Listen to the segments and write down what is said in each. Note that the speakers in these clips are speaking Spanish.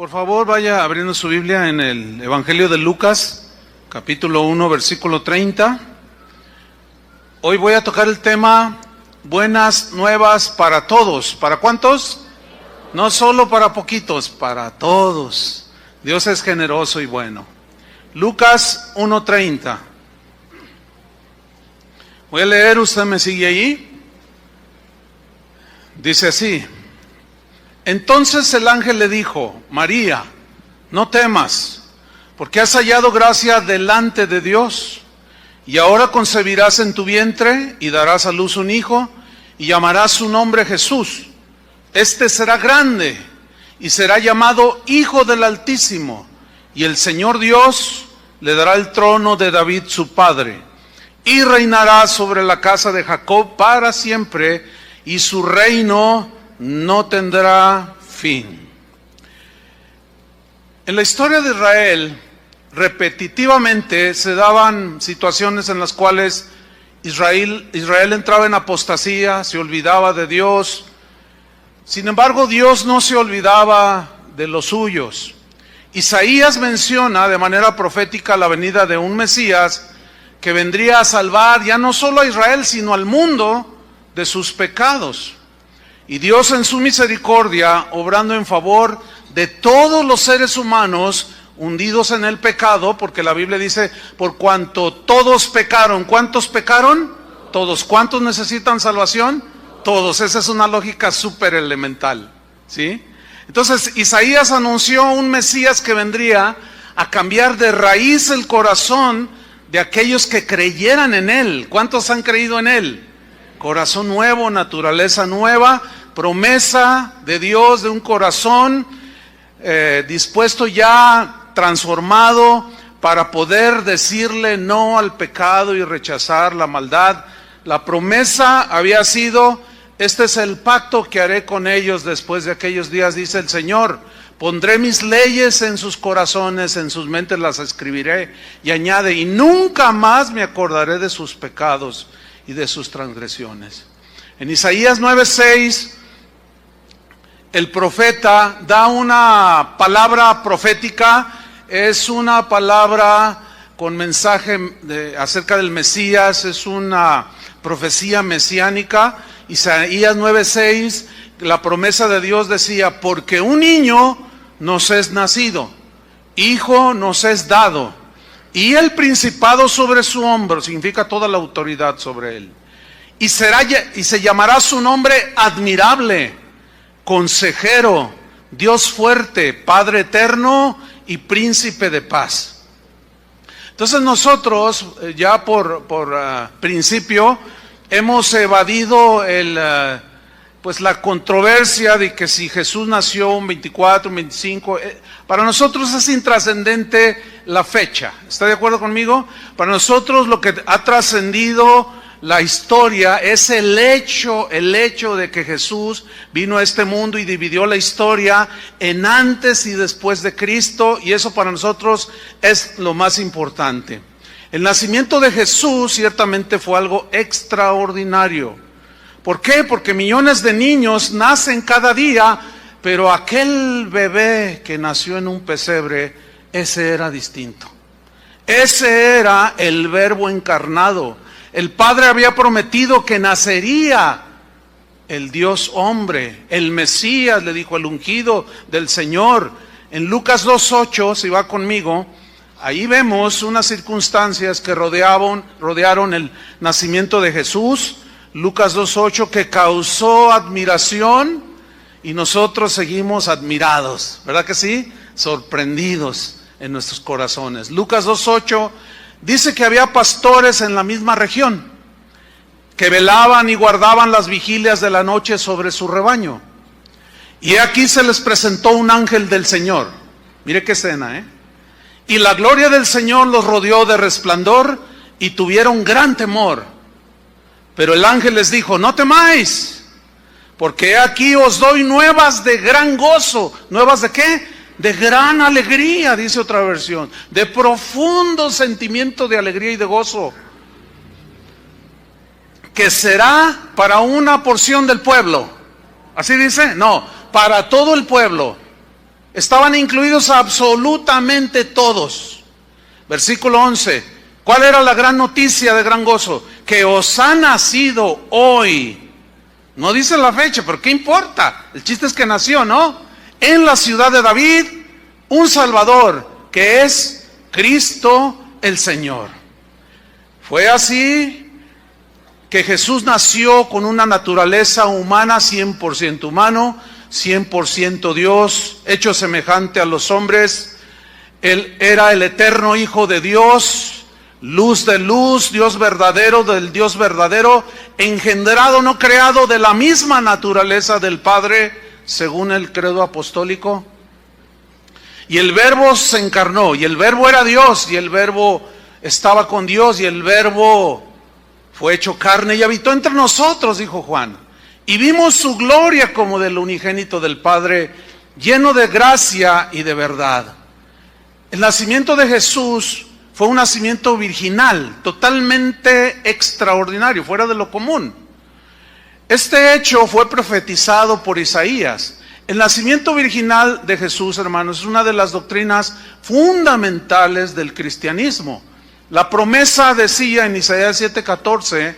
Por favor, vaya abriendo su Biblia en el Evangelio de Lucas, capítulo 1, versículo 30. Hoy voy a tocar el tema buenas nuevas para todos. ¿Para cuántos? No solo para poquitos, para todos. Dios es generoso y bueno. Lucas 1:30. Voy a leer, usted me sigue allí. Dice así: entonces el ángel le dijo: María, no temas, porque has hallado gracia delante de Dios, y ahora concebirás en tu vientre y darás a luz un hijo, y llamarás su nombre Jesús. Este será grande y será llamado Hijo del Altísimo, y el Señor Dios le dará el trono de David su padre, y reinará sobre la casa de Jacob para siempre, y su reino no tendrá fin. En la historia de Israel, repetitivamente se daban situaciones en las cuales Israel entraba en apostasía, se olvidaba de Dios. Sin embargo, Dios no se olvidaba de los suyos. Isaías menciona de manera profética la venida de un Mesías que vendría a salvar ya no solo a Israel, sino al mundo de sus pecados. Y Dios en su misericordia, obrando en favor de todos los seres humanos hundidos en el pecado, porque la Biblia dice, por cuanto todos pecaron. ¿Cuántos pecaron? Todos. ¿Cuántos necesitan salvación? Todos. Esa es una lógica súper elemental, ¿sí? Entonces Isaías anunció un Mesías que vendría a cambiar de raíz el corazón de aquellos que creyeran en Él. ¿Cuántos han creído en Él? Corazón nuevo, naturaleza nueva, promesa de Dios de un corazón dispuesto ya, transformado, para poder decirle no al pecado y rechazar la maldad. La promesa había sido: este es el pacto que haré con ellos después de aquellos días, dice el Señor. Pondré mis leyes en sus corazones, en sus mentes las escribiré. Y añade: y nunca más me acordaré de sus pecados y de sus transgresiones. En Isaías 9:6, el profeta da una palabra profética. Es una palabra con mensaje acerca del Mesías, es una profecía mesiánica. Isaías 9:6, la promesa de Dios decía: porque un niño nos es nacido, hijo nos es dado, y el principado sobre su hombro, significa toda la autoridad sobre él. Y se llamará su nombre Admirable, Consejero, Dios fuerte, Padre eterno y Príncipe de paz. Entonces nosotros, ya por principio, hemos evadido la controversia de que si Jesús nació un 24, un 25, para nosotros es intrascendente la fecha. ¿Está de acuerdo conmigo? Para nosotros lo que ha trascendido la historia es el hecho de que Jesús vino a este mundo y dividió la historia en antes y después de Cristo, y eso para nosotros es lo más importante. El nacimiento de Jesús ciertamente fue algo extraordinario. ¿Por qué? Porque millones de niños nacen cada día, pero aquel bebé que nació en un pesebre, ese era distinto. Ese era el Verbo encarnado. El Padre había prometido que nacería el Dios hombre, el Mesías, le dijo, el ungido del Señor. En Lucas 2:8, si va conmigo, ahí vemos unas circunstancias que rodearon el nacimiento de Jesús. Lucas 2:8, que causó admiración, y nosotros seguimos admirados, ¿verdad que sí? Sorprendidos en nuestros corazones. Lucas 2:8 dice que había pastores en la misma región que velaban y guardaban las vigilias de la noche sobre su rebaño. Y aquí se les presentó un ángel del Señor. Mire qué escena, Y la gloria del Señor los rodeó de resplandor y tuvieron gran temor. Pero el ángel les dijo: no temáis, porque aquí os doy nuevas de gran gozo. ¿Nuevas de qué? De gran alegría, dice otra versión. De profundo sentimiento de alegría y de gozo, que será para una porción del pueblo. ¿Así dice? No, para todo el pueblo. estaban incluidos absolutamente todos. Versículo 11, ¿cuál era la gran noticia de gran gozo? Que os ha nacido hoy. No dice la fecha, pero ¿qué importa? El chiste es que nació, ¿no? En la ciudad de David, un Salvador, que es Cristo el Señor. Fue así que Jesús nació con una naturaleza humana, 100% humano, 100% Dios, hecho semejante a los hombres. Él era el eterno Hijo de Dios, luz de luz, Dios verdadero del Dios verdadero, engendrado, no creado, de la misma naturaleza del Padre, según el credo apostólico. Y el Verbo se encarnó, y el Verbo era Dios, y el Verbo estaba con Dios, y el Verbo fue hecho carne y habitó entre nosotros, dijo Juan. Y vimos su gloria como del unigénito del Padre, lleno de gracia y de verdad. El nacimiento de Jesús fue un nacimiento virginal, totalmente extraordinario, fuera de lo común. Este hecho fue profetizado por Isaías. El nacimiento virginal de Jesús, hermanos, es una de las doctrinas fundamentales del cristianismo. La promesa decía en Isaías 7:14,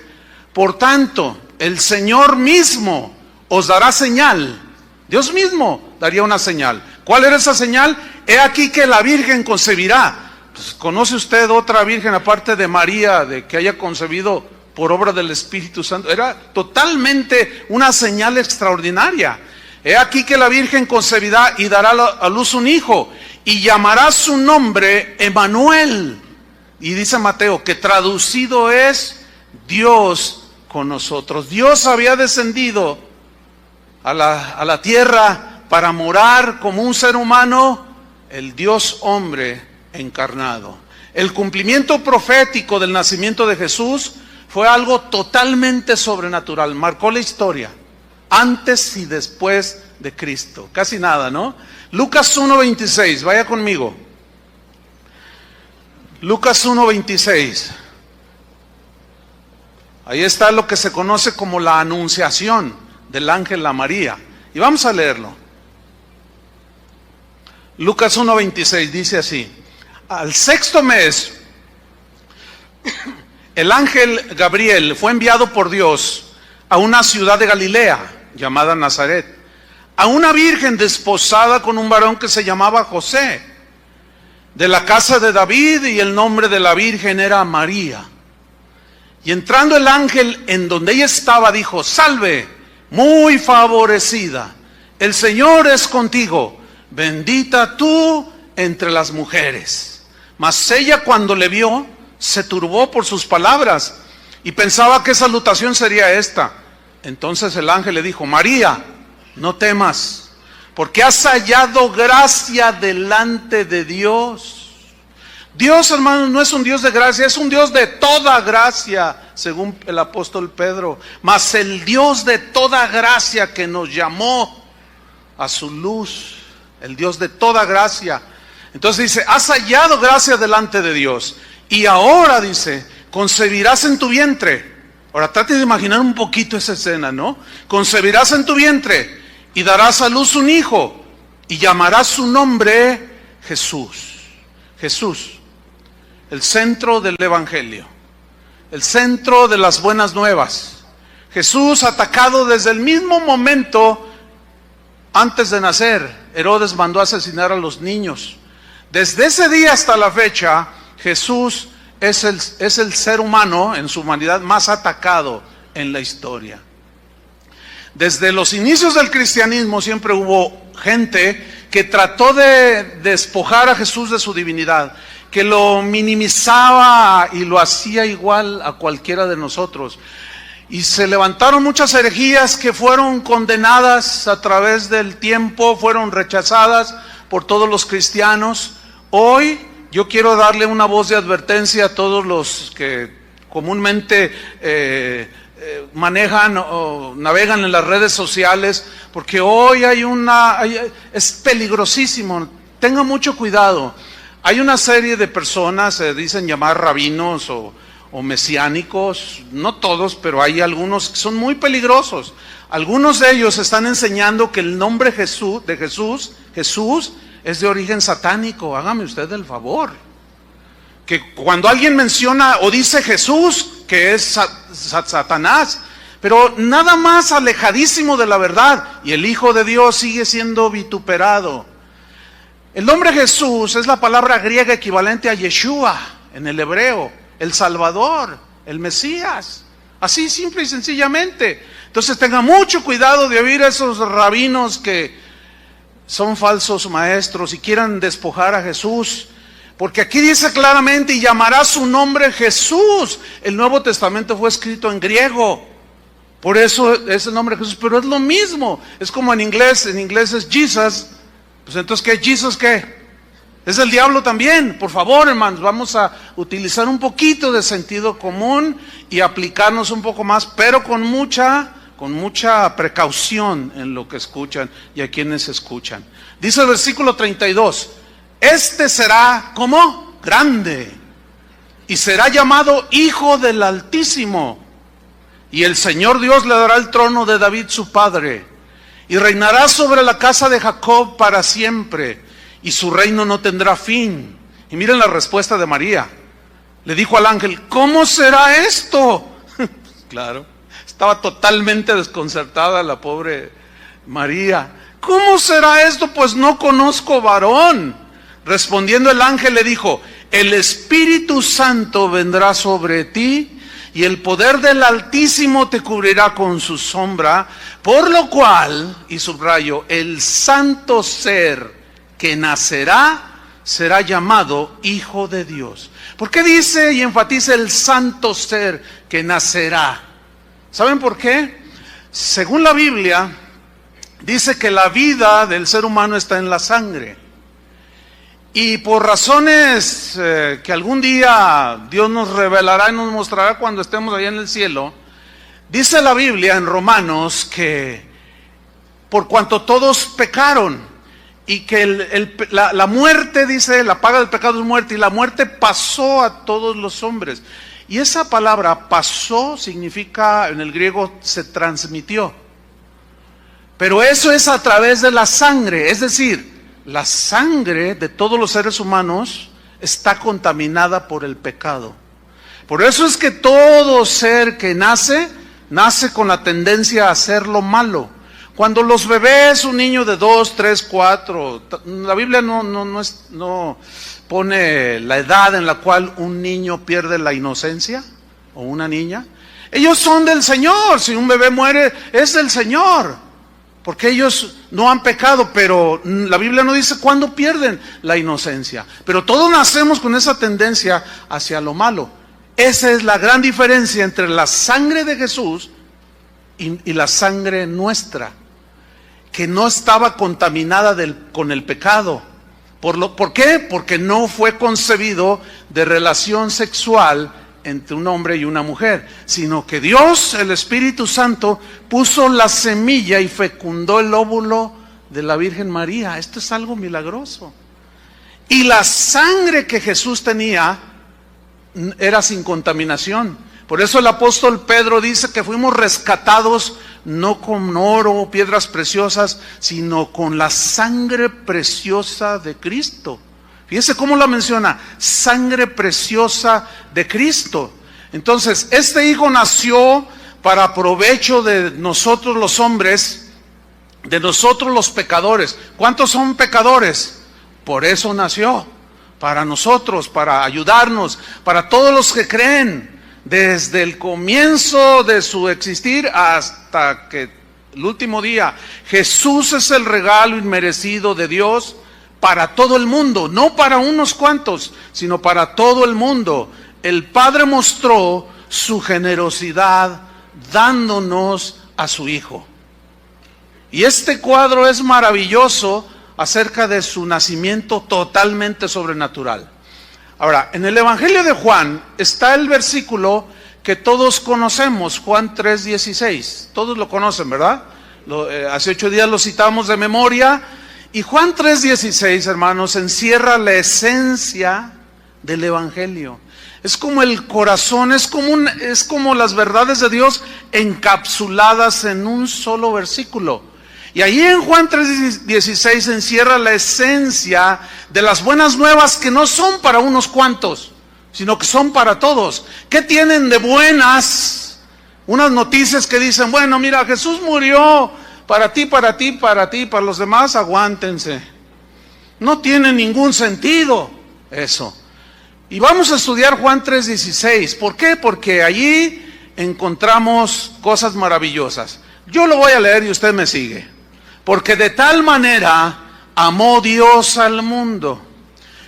por tanto, el Señor mismo os dará señal. Dios mismo daría una señal. ¿Cuál era esa señal? He aquí que la Virgen concebirá. Pues, ¿conoce usted otra virgen aparte de María, de que haya concebido por obra del Espíritu Santo? Era totalmente una señal extraordinaria. He aquí que la Virgen concebirá y dará a luz un hijo, y llamará su nombre Emmanuel. Y dice Mateo, que traducido es Dios con nosotros. Dios había descendido a la tierra para morar como un ser humano, el Dios hombre encarnado. El cumplimiento profético del nacimiento de Jesús fue algo totalmente sobrenatural, marcó la historia, antes y después de Cristo, casi nada, ¿no? Lucas 1:26, vaya conmigo. Lucas 1:26. Ahí está lo que se conoce como la anunciación del ángel a María. Y vamos a leerlo. Lucas 1:26 dice así: al sexto mes, el ángel Gabriel fue enviado por Dios a una ciudad de Galilea llamada Nazaret, a una virgen desposada con un varón que se llamaba José, de la casa de David, y el nombre de la virgen era María. Y entrando el ángel en donde ella estaba, dijo: salve, muy favorecida, el Señor es contigo, bendita tú entre las mujeres. Mas ella, cuando le vio, se turbó por sus palabras y pensaba qué salutación sería esta. Entonces el ángel le dijo: María, no temas, porque has hallado gracia delante de Dios. Dios, hermanos, no es un Dios de gracia, es un Dios de toda gracia, según el apóstol Pedro. Mas el Dios de toda gracia que nos llamó a su luz, el Dios de toda gracia. Entonces dice: has hallado gracia delante de Dios. Y ahora dice: concebirás en tu vientre. Ahora trate de imaginar un poquito esa escena, ¿no? Concebirás en tu vientre y darás a luz un hijo y llamarás su nombre Jesús. Jesús, el centro del evangelio, el centro de las buenas nuevas. Jesús, atacado desde el mismo momento antes de nacer. Herodes mandó a asesinar a los niños. Desde ese día hasta la fecha, Jesús es el ser humano en su humanidad más atacado en la historia. Desde los inicios del cristianismo siempre hubo gente que trató de despojar a Jesús de su divinidad, que lo minimizaba y lo hacía igual a cualquiera de nosotros. Y se levantaron muchas herejías que fueron condenadas a través del tiempo, fueron rechazadas por todos los cristianos. Hoy yo quiero darle una voz de advertencia a todos los que comúnmente manejan o navegan en las redes sociales, porque hoy es peligrosísimo. Tenga mucho cuidado. Hay una serie de personas, se dicen llamar rabinos o mesiánicos, no todos, pero hay algunos que son muy peligrosos. Algunos de ellos están enseñando que el nombre Jesús es de origen satánico. Hágame usted el favor. Que cuando alguien menciona o dice Jesús, que es Satanás, pero nada más alejadísimo de la verdad, y el Hijo de Dios sigue siendo vituperado. El nombre Jesús es la palabra griega equivalente a Yeshua en el hebreo, el Salvador, el Mesías, así simple y sencillamente. Entonces tenga mucho cuidado de oír a esos rabinos que son falsos maestros y quieran despojar a Jesús, porque aquí dice claramente: y llamará su nombre Jesús. El Nuevo Testamento fue escrito en griego, por eso es el nombre Jesús, pero es lo mismo. Es como en inglés es Jesus. Pues entonces, ¿qué? ¿Jesus qué? Es el diablo también. Por favor, hermanos, vamos a utilizar un poquito de sentido común y aplicarnos un poco más, pero con mucha precaución en lo que escuchan y a quienes escuchan. Dice el versículo 32, este será, ¿cómo? Grande, y será llamado Hijo del Altísimo, y el Señor Dios le dará el trono de David su padre, y reinará sobre la casa de Jacob para siempre, y su reino no tendrá fin. Y miren la respuesta de María. Le dijo al ángel: ¿cómo será esto? Claro, estaba totalmente desconcertada la pobre María. ¿Cómo será esto? Pues no conozco varón. Respondiendo el ángel le dijo: el Espíritu Santo vendrá sobre ti, y el poder del Altísimo te cubrirá con su sombra, por lo cual, y subrayo, el santo ser que nacerá será llamado Hijo de Dios. ¿Por qué dice y enfatiza el santo ser que nacerá? ¿Saben por qué? Según la Biblia, dice que la vida del ser humano está en la sangre. Y por razones que algún día Dios nos revelará y nos mostrará cuando estemos allá en el cielo, dice la Biblia en Romanos que por cuanto todos pecaron y que la muerte, dice, la paga del pecado es muerte, y la muerte pasó a todos los hombres. Y esa palabra pasó significa, en el griego, se transmitió. Pero eso es a través de la sangre, es decir, la sangre de todos los seres humanos está contaminada por el pecado. Por eso es que todo ser que nace con la tendencia a hacer lo malo. Cuando los bebés, un niño de 2, 3, 4, la Biblia no pone la edad en la cual un niño pierde la inocencia, o una niña. Ellos son del Señor. Si un bebé muere, es del Señor, porque ellos no han pecado, pero la Biblia no dice cuándo pierden la inocencia. Pero todos nacemos con esa tendencia hacia lo malo. Esa es la gran diferencia entre la sangre de Jesús y la sangre nuestra, que no estaba contaminada con el pecado. ¿Por qué? Porque no fue concebido de relación sexual entre un hombre y una mujer, sino que Dios, el Espíritu Santo, puso la semilla y fecundó el óvulo de la Virgen María. Esto es algo milagroso. Y la sangre que Jesús tenía era sin contaminación. Por eso el apóstol Pedro dice que fuimos rescatados no con oro o piedras preciosas, sino con la sangre preciosa de Cristo. Fíjese cómo la menciona: sangre preciosa de Cristo. Entonces, este hijo nació para provecho de nosotros los hombres, de nosotros los pecadores. ¿Cuántos son pecadores? Por eso nació, para nosotros, para ayudarnos, para todos los que creen, desde el comienzo de su existir hasta que el último día. Jesús es el regalo inmerecido de Dios para todo el mundo, no para unos cuantos, sino para todo el mundo. El Padre mostró su generosidad dándonos a su Hijo. Y este cuadro es maravilloso acerca de su nacimiento totalmente sobrenatural. Ahora, en el Evangelio de Juan está el versículo que todos conocemos, Juan 3:16. Todos lo conocen, ¿verdad? Hace 8 días lo citamos de memoria. Y Juan 3:16, hermanos, encierra la esencia del Evangelio. Es como el corazón, es como las verdades de Dios encapsuladas en un solo versículo. Y allí en Juan 3:16 se encierra la esencia de las buenas nuevas, que no son para unos cuantos, sino que son para todos. ¿Qué tienen de buenas? Unas noticias que dicen, bueno, mira, Jesús murió para ti, para ti, para ti, para los demás, aguántense. No tiene ningún sentido eso. Y vamos a estudiar Juan 3:16. ¿Por qué? Porque allí encontramos cosas maravillosas. Yo lo voy a leer y usted me sigue. Porque de tal manera amó Dios al mundo,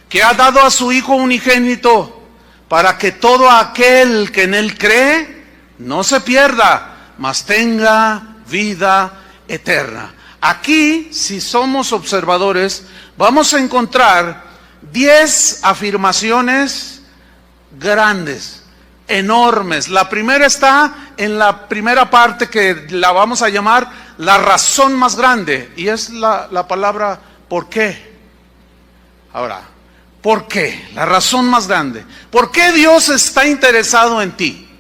que ha dado a su Hijo unigénito, para que todo aquel que en Él cree no se pierda, mas tenga vida eterna. Aquí, si somos observadores, vamos a encontrar 10 afirmaciones grandes, enormes. La primera está en la primera parte, que la vamos a llamar la razón más grande, y es la palabra ¿por qué? Ahora, ¿por qué? La razón más grande. ¿Por qué Dios está interesado en ti?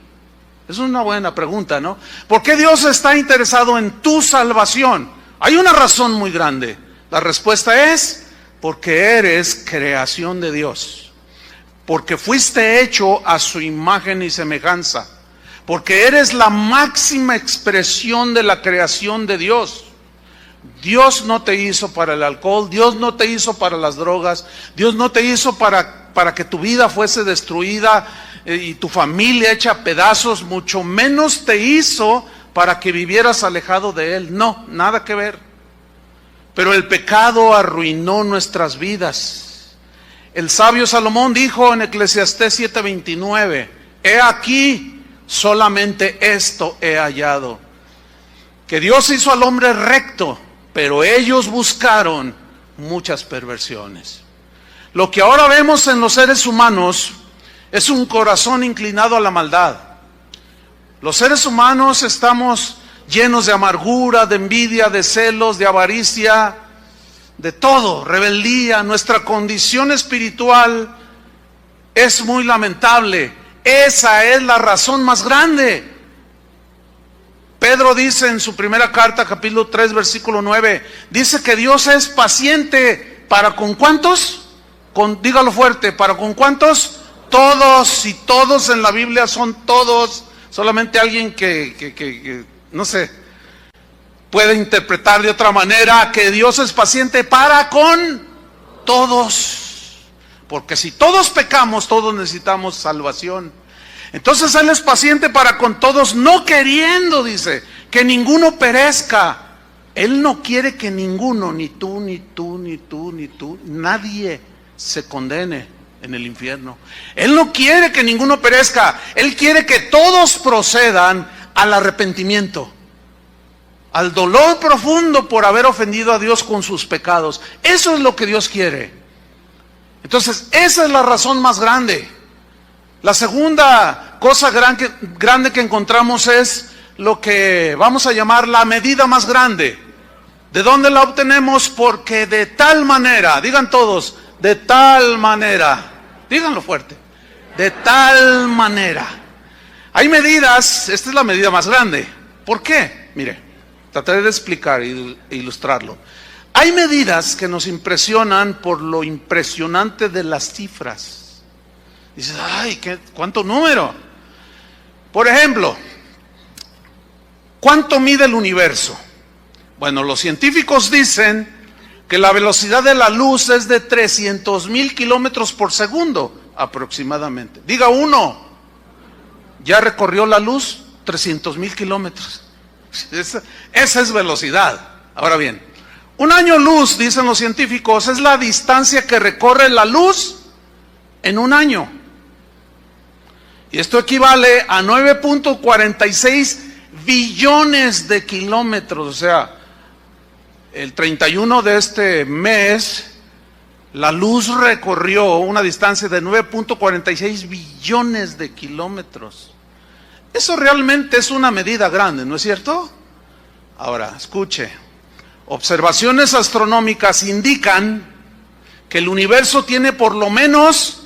Es una buena pregunta, ¿no? ¿Por qué Dios está interesado en tu salvación? Hay una razón muy grande. La respuesta es porque eres creación de Dios, porque fuiste hecho a su imagen y semejanza, porque eres la máxima expresión de la creación de Dios. Dios no te hizo para el alcohol, Dios no te hizo para las drogas, Dios no te hizo para que tu vida fuese destruida y tu familia hecha a pedazos, mucho menos te hizo para que vivieras alejado de Él. No, nada que ver. Pero el pecado arruinó nuestras vidas. El sabio Salomón dijo en Eclesiastés 7:29, he aquí, solamente esto he hallado, que Dios hizo al hombre recto, pero ellos buscaron muchas perversiones. Lo que ahora vemos en los seres humanos es un corazón inclinado a la maldad. Los seres humanos estamos llenos de amargura, de envidia, de celos, de avaricia, de todo, rebeldía. Nuestra condición espiritual es muy lamentable. Esa es la razón más grande. Pedro dice en su primera carta, capítulo 3, versículo 9, dice que Dios es paciente. ¿Para con cuántos? Dígalo fuerte, ¿para con cuántos? Todos, y todos en la Biblia son todos. Solamente alguien que no sé, puede interpretar de otra manera que Dios es paciente para con todos. Porque si todos pecamos, todos necesitamos salvación. Entonces Él es paciente para con todos, no queriendo, dice, que ninguno perezca. Él no quiere que ninguno, ni tú, ni tú, ni tú, ni tú, nadie se condene en el infierno. Él no quiere que ninguno perezca. Él quiere que todos procedan al arrepentimiento, al dolor profundo por haber ofendido a Dios con sus pecados. Eso es lo que Dios quiere. Entonces, esa es la razón más grande. La segunda cosa grande que encontramos es lo que vamos a llamar la medida más grande. ¿De dónde la obtenemos? Porque de tal manera, digan todos, de tal manera, díganlo fuerte, de tal manera. Hay medidas, esta es la medida más grande. ¿Por qué? Mire, trataré de explicar e ilustrarlo. Hay medidas que nos impresionan por lo impresionante de las cifras. Dices, ay, ¿cuánto número? Por ejemplo, ¿cuánto mide el universo? Bueno, los científicos dicen que la velocidad de la luz es de 300,000 kilómetros por segundo, aproximadamente. Diga uno, ¿ya recorrió la luz 300,000 kilómetros? Esa es velocidad. Ahora bien, un año luz, dicen los científicos, es la distancia que recorre la luz en un año. Y esto equivale a 9.46 billones de kilómetros. O sea, el 31 de este mes, la luz recorrió una distancia de 9.46 billones de kilómetros. Eso realmente es una medida grande, ¿no es cierto? Ahora, escuche. Observaciones astronómicas indican que el universo tiene por lo menos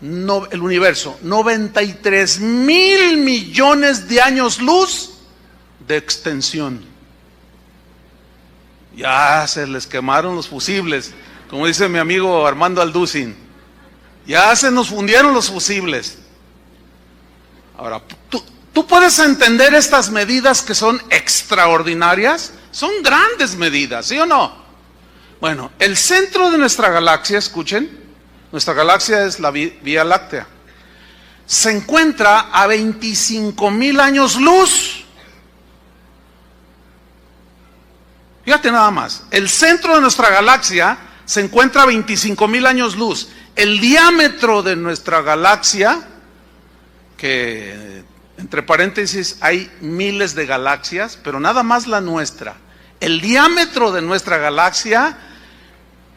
93,000 millones de años luz de extensión. Ya se les quemaron los fusibles, como dice mi amigo Armando Alducin. Ya se nos fundieron los fusibles. Ahora, ¿tú puedes entender estas medidas que son extraordinarias? Son grandes medidas, ¿sí o no? Bueno, el centro de nuestra galaxia, escuchen, nuestra galaxia es la Vía Láctea. Se encuentra a 25,000 años luz. Fíjate nada más, el centro de nuestra galaxia se encuentra a 25,000 años luz. El diámetro de nuestra galaxia, que entre paréntesis hay miles de galaxias, pero nada más la nuestra. El diámetro de nuestra galaxia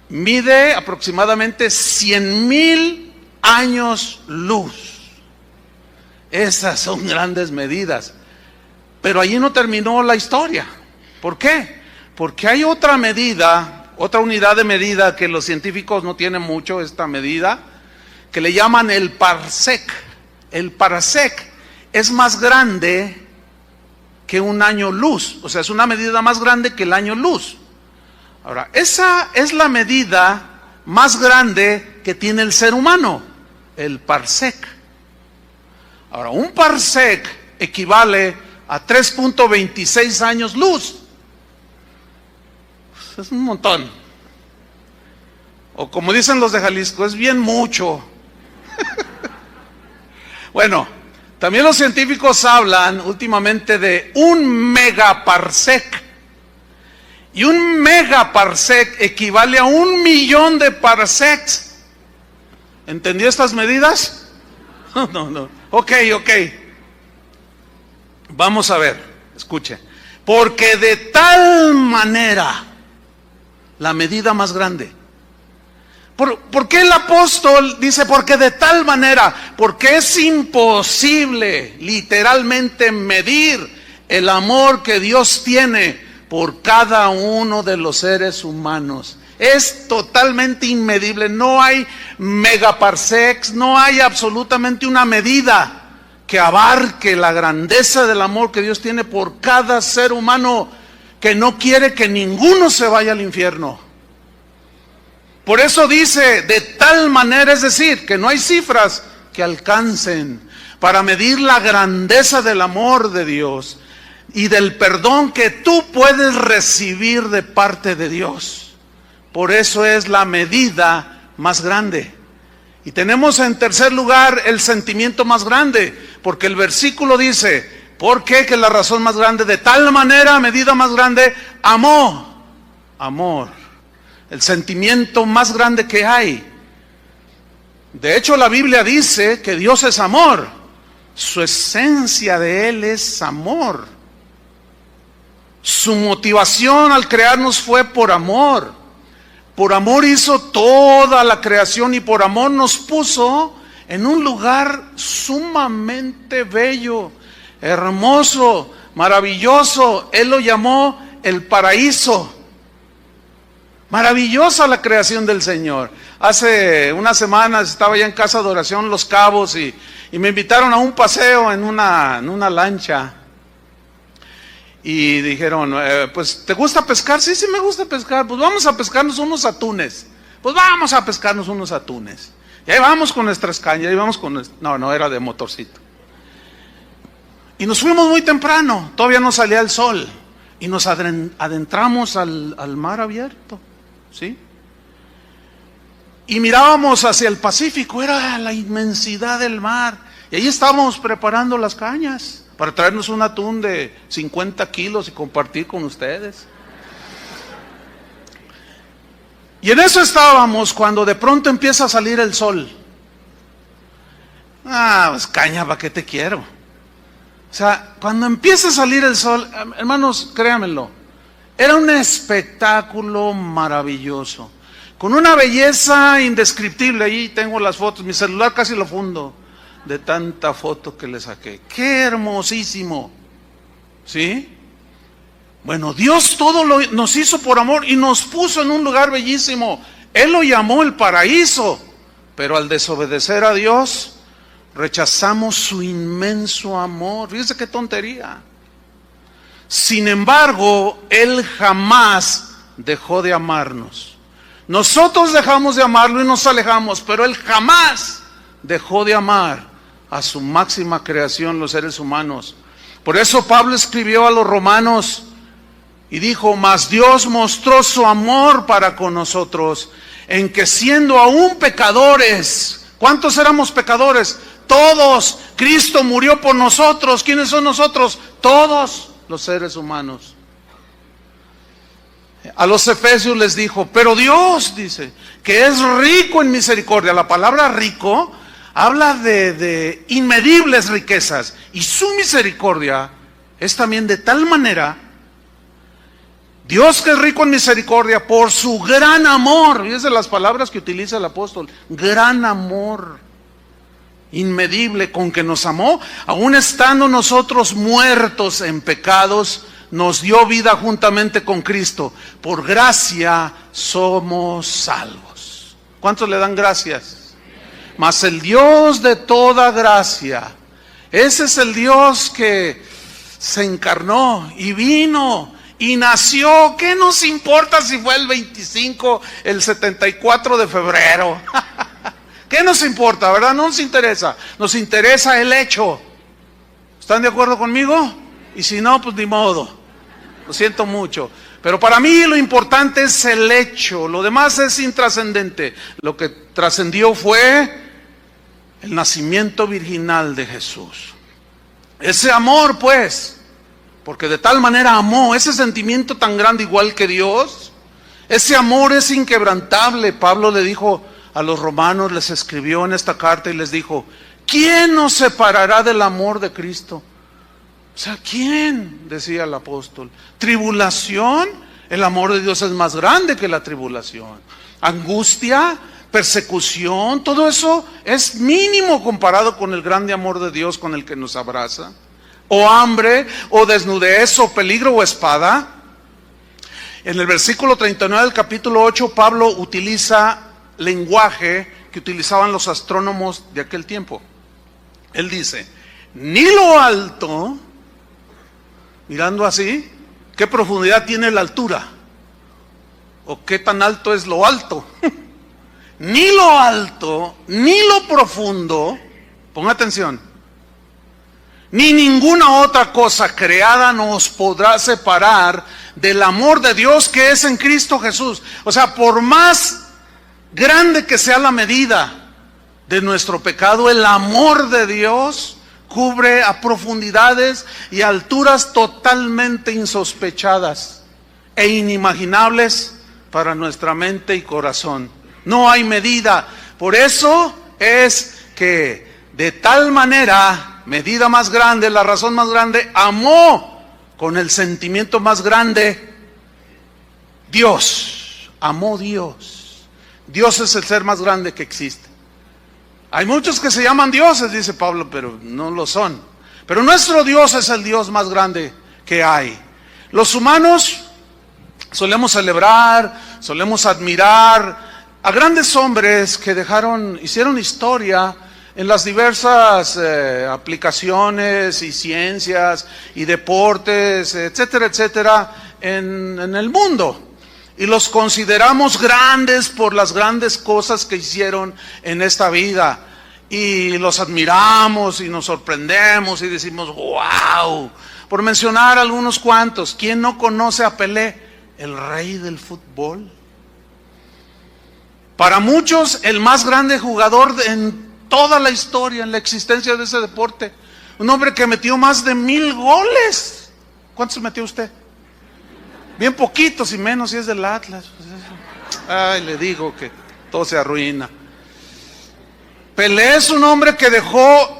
mide aproximadamente 100,000 años luz. Esas son grandes medidas. Pero allí no terminó la historia. ¿Por qué? Porque hay otra medida, otra unidad de medida que los científicos no tienen mucho, esta medida, que le llaman el parsec. El parsec es más grande que un año luz, o sea, es una medida más grande que el año luz. Ahora, esa es la medida más grande que tiene el ser humano, el parsec. Ahora, un parsec equivale a 3.26 años luz. Es un montón. O como dicen los de Jalisco, es bien mucho. Bueno, también los científicos hablan últimamente de un megaparsec. Y un megaparsec equivale a 1,000,000 de parsecs. ¿Entendió estas medidas? No. Ok. Vamos a ver, escuche. Porque de tal manera, la medida más grande. ¿Por qué el apóstol dice porque de tal manera? Porque es imposible literalmente medir el amor que Dios tiene por cada uno de los seres humanos. Es totalmente inmedible, no hay megaparsecs, no hay absolutamente una medida que abarque la grandeza del amor que Dios tiene por cada ser humano, que no quiere que ninguno se vaya al infierno. Por eso dice de tal manera, es decir, que no hay cifras que alcancen para medir la grandeza del amor de Dios y del perdón que tú puedes recibir de parte de Dios. Por eso es la medida más grande. Y tenemos en tercer lugar el sentimiento más grande, porque el versículo dice, ¿por qué? Que la razón más grande, de tal manera, medida más grande, amor. El sentimiento más grande que hay. De hecho, la Biblia dice que Dios es amor. Su esencia de Él es amor. Su motivación al crearnos fue por amor. Por amor hizo toda la creación y por amor nos puso en un lugar sumamente bello, hermoso, maravilloso. Él lo llamó el paraíso. Maravillosa la creación del Señor. Hace unas semanas estaba ya en casa de oración Los Cabos y me invitaron a un paseo en una lancha. Y dijeron, pues, ¿te gusta pescar? Sí, me gusta pescar. Pues vamos a pescarnos unos atunes. Y ahí vamos con nuestras cañas, ahí vamos con... No, era de motorcito. Y nos fuimos muy temprano, todavía no salía el sol. Y nos adentramos al mar abierto, ¿sí? Y mirábamos hacia el Pacífico, era la inmensidad del mar. Y ahí estábamos preparando las cañas para traernos un atún de 50 kilos y compartir con ustedes. Y en eso estábamos cuando de pronto empieza a salir el sol. Pues caña, ¿para qué te quiero? O sea, cuando empieza a salir el sol, hermanos, créanmelo, era un espectáculo maravilloso, con una belleza indescriptible. Ahí tengo las fotos, mi celular casi lo fundo de tanta foto que le saqué. ¡Qué hermosísimo! ¿Sí? Bueno, Dios todo nos hizo por amor y nos puso en un lugar bellísimo. Él lo llamó el paraíso, pero al desobedecer a Dios, rechazamos su inmenso amor. Fíjense qué tontería. Sin embargo, Él jamás dejó de amarnos. Nosotros dejamos de amarlo y nos alejamos, pero Él jamás dejó de amar a su máxima creación, los seres humanos. Por eso Pablo escribió a los romanos y dijo: mas Dios mostró su amor para con nosotros, en que siendo aún pecadores, ¿cuántos éramos pecadores? Todos. Cristo murió por nosotros. ¿Quiénes son nosotros? Todos los seres humanos. A los efesios les dijo: pero Dios, dice, que es rico en misericordia. La palabra rico habla de inmedibles riquezas, y su misericordia es también de tal manera, Dios que es rico en misericordia, por su gran amor, y es de las palabras que utiliza el apóstol, gran amor inmedible con que nos amó, aun estando nosotros muertos en pecados, nos dio vida juntamente con Cristo. Por gracia somos salvos. ¿Cuántos le dan gracias? Mas el Dios de toda gracia, ese es el Dios que se encarnó y vino y nació. ¿Qué nos importa si fue el 25, el 74 de febrero? ¿Qué nos importa, verdad? No nos interesa. Nos interesa el hecho. ¿Están de acuerdo conmigo? Y si no, pues ni modo. Lo siento mucho. Pero para mí lo importante es el hecho. Lo demás es intrascendente. Lo que trascendió fue el nacimiento virginal de Jesús. Ese amor, pues, porque de tal manera amó, ese sentimiento tan grande igual que Dios, ese amor es inquebrantable. Pablo le dijo a los romanos, les escribió en esta carta y les dijo: ¿quién nos separará del amor de Cristo? O sea, ¿quién? Decía el apóstol. ¿Tribulación? El amor de Dios es más grande que la tribulación. ¿Angustia? ¿Persecución? Todo eso es mínimo comparado con el grande amor de Dios con el que nos abraza. ¿O hambre? ¿O desnudez? ¿O peligro? ¿O espada? En el versículo 39 del capítulo 8, Pablo utiliza lenguaje que utilizaban los astrónomos de aquel tiempo. Él dice: ni lo alto, mirando así, ¿qué profundidad tiene la altura? ¿O qué tan alto es lo alto? Ni lo alto, ni lo profundo, ponga atención, ni ninguna otra cosa creada nos podrá separar del amor de Dios que es en Cristo Jesús. O sea, por más grande que sea la medida de nuestro pecado, el amor de Dios cubre a profundidades y alturas totalmente insospechadas e inimaginables para nuestra mente y corazón. No hay medida. Por eso es que de tal manera, medida más grande, la razón más grande, amó con el sentimiento más grande Dios. Amó Dios. Dios es el ser más grande que existe. Hay muchos que se llaman dioses, dice Pablo, pero no lo son. Pero nuestro Dios es el Dios más grande que hay. Los humanos solemos celebrar, solemos admirar a grandes hombres que hicieron historia en las diversas aplicaciones y ciencias y deportes, etcétera, etcétera, en el mundo. Y los consideramos grandes por las grandes cosas que hicieron en esta vida. Y los admiramos y nos sorprendemos y decimos: wow. Por mencionar algunos cuantos, ¿quién no conoce a Pelé? El rey del fútbol. Para muchos, el más grande jugador en toda la historia, en la existencia de ese deporte. Un hombre que metió más de 1000 goles. ¿Cuántos metió usted? Bien poquitos, y menos si es del Atlas. Ay, le digo que todo se arruina. Pelé es un hombre que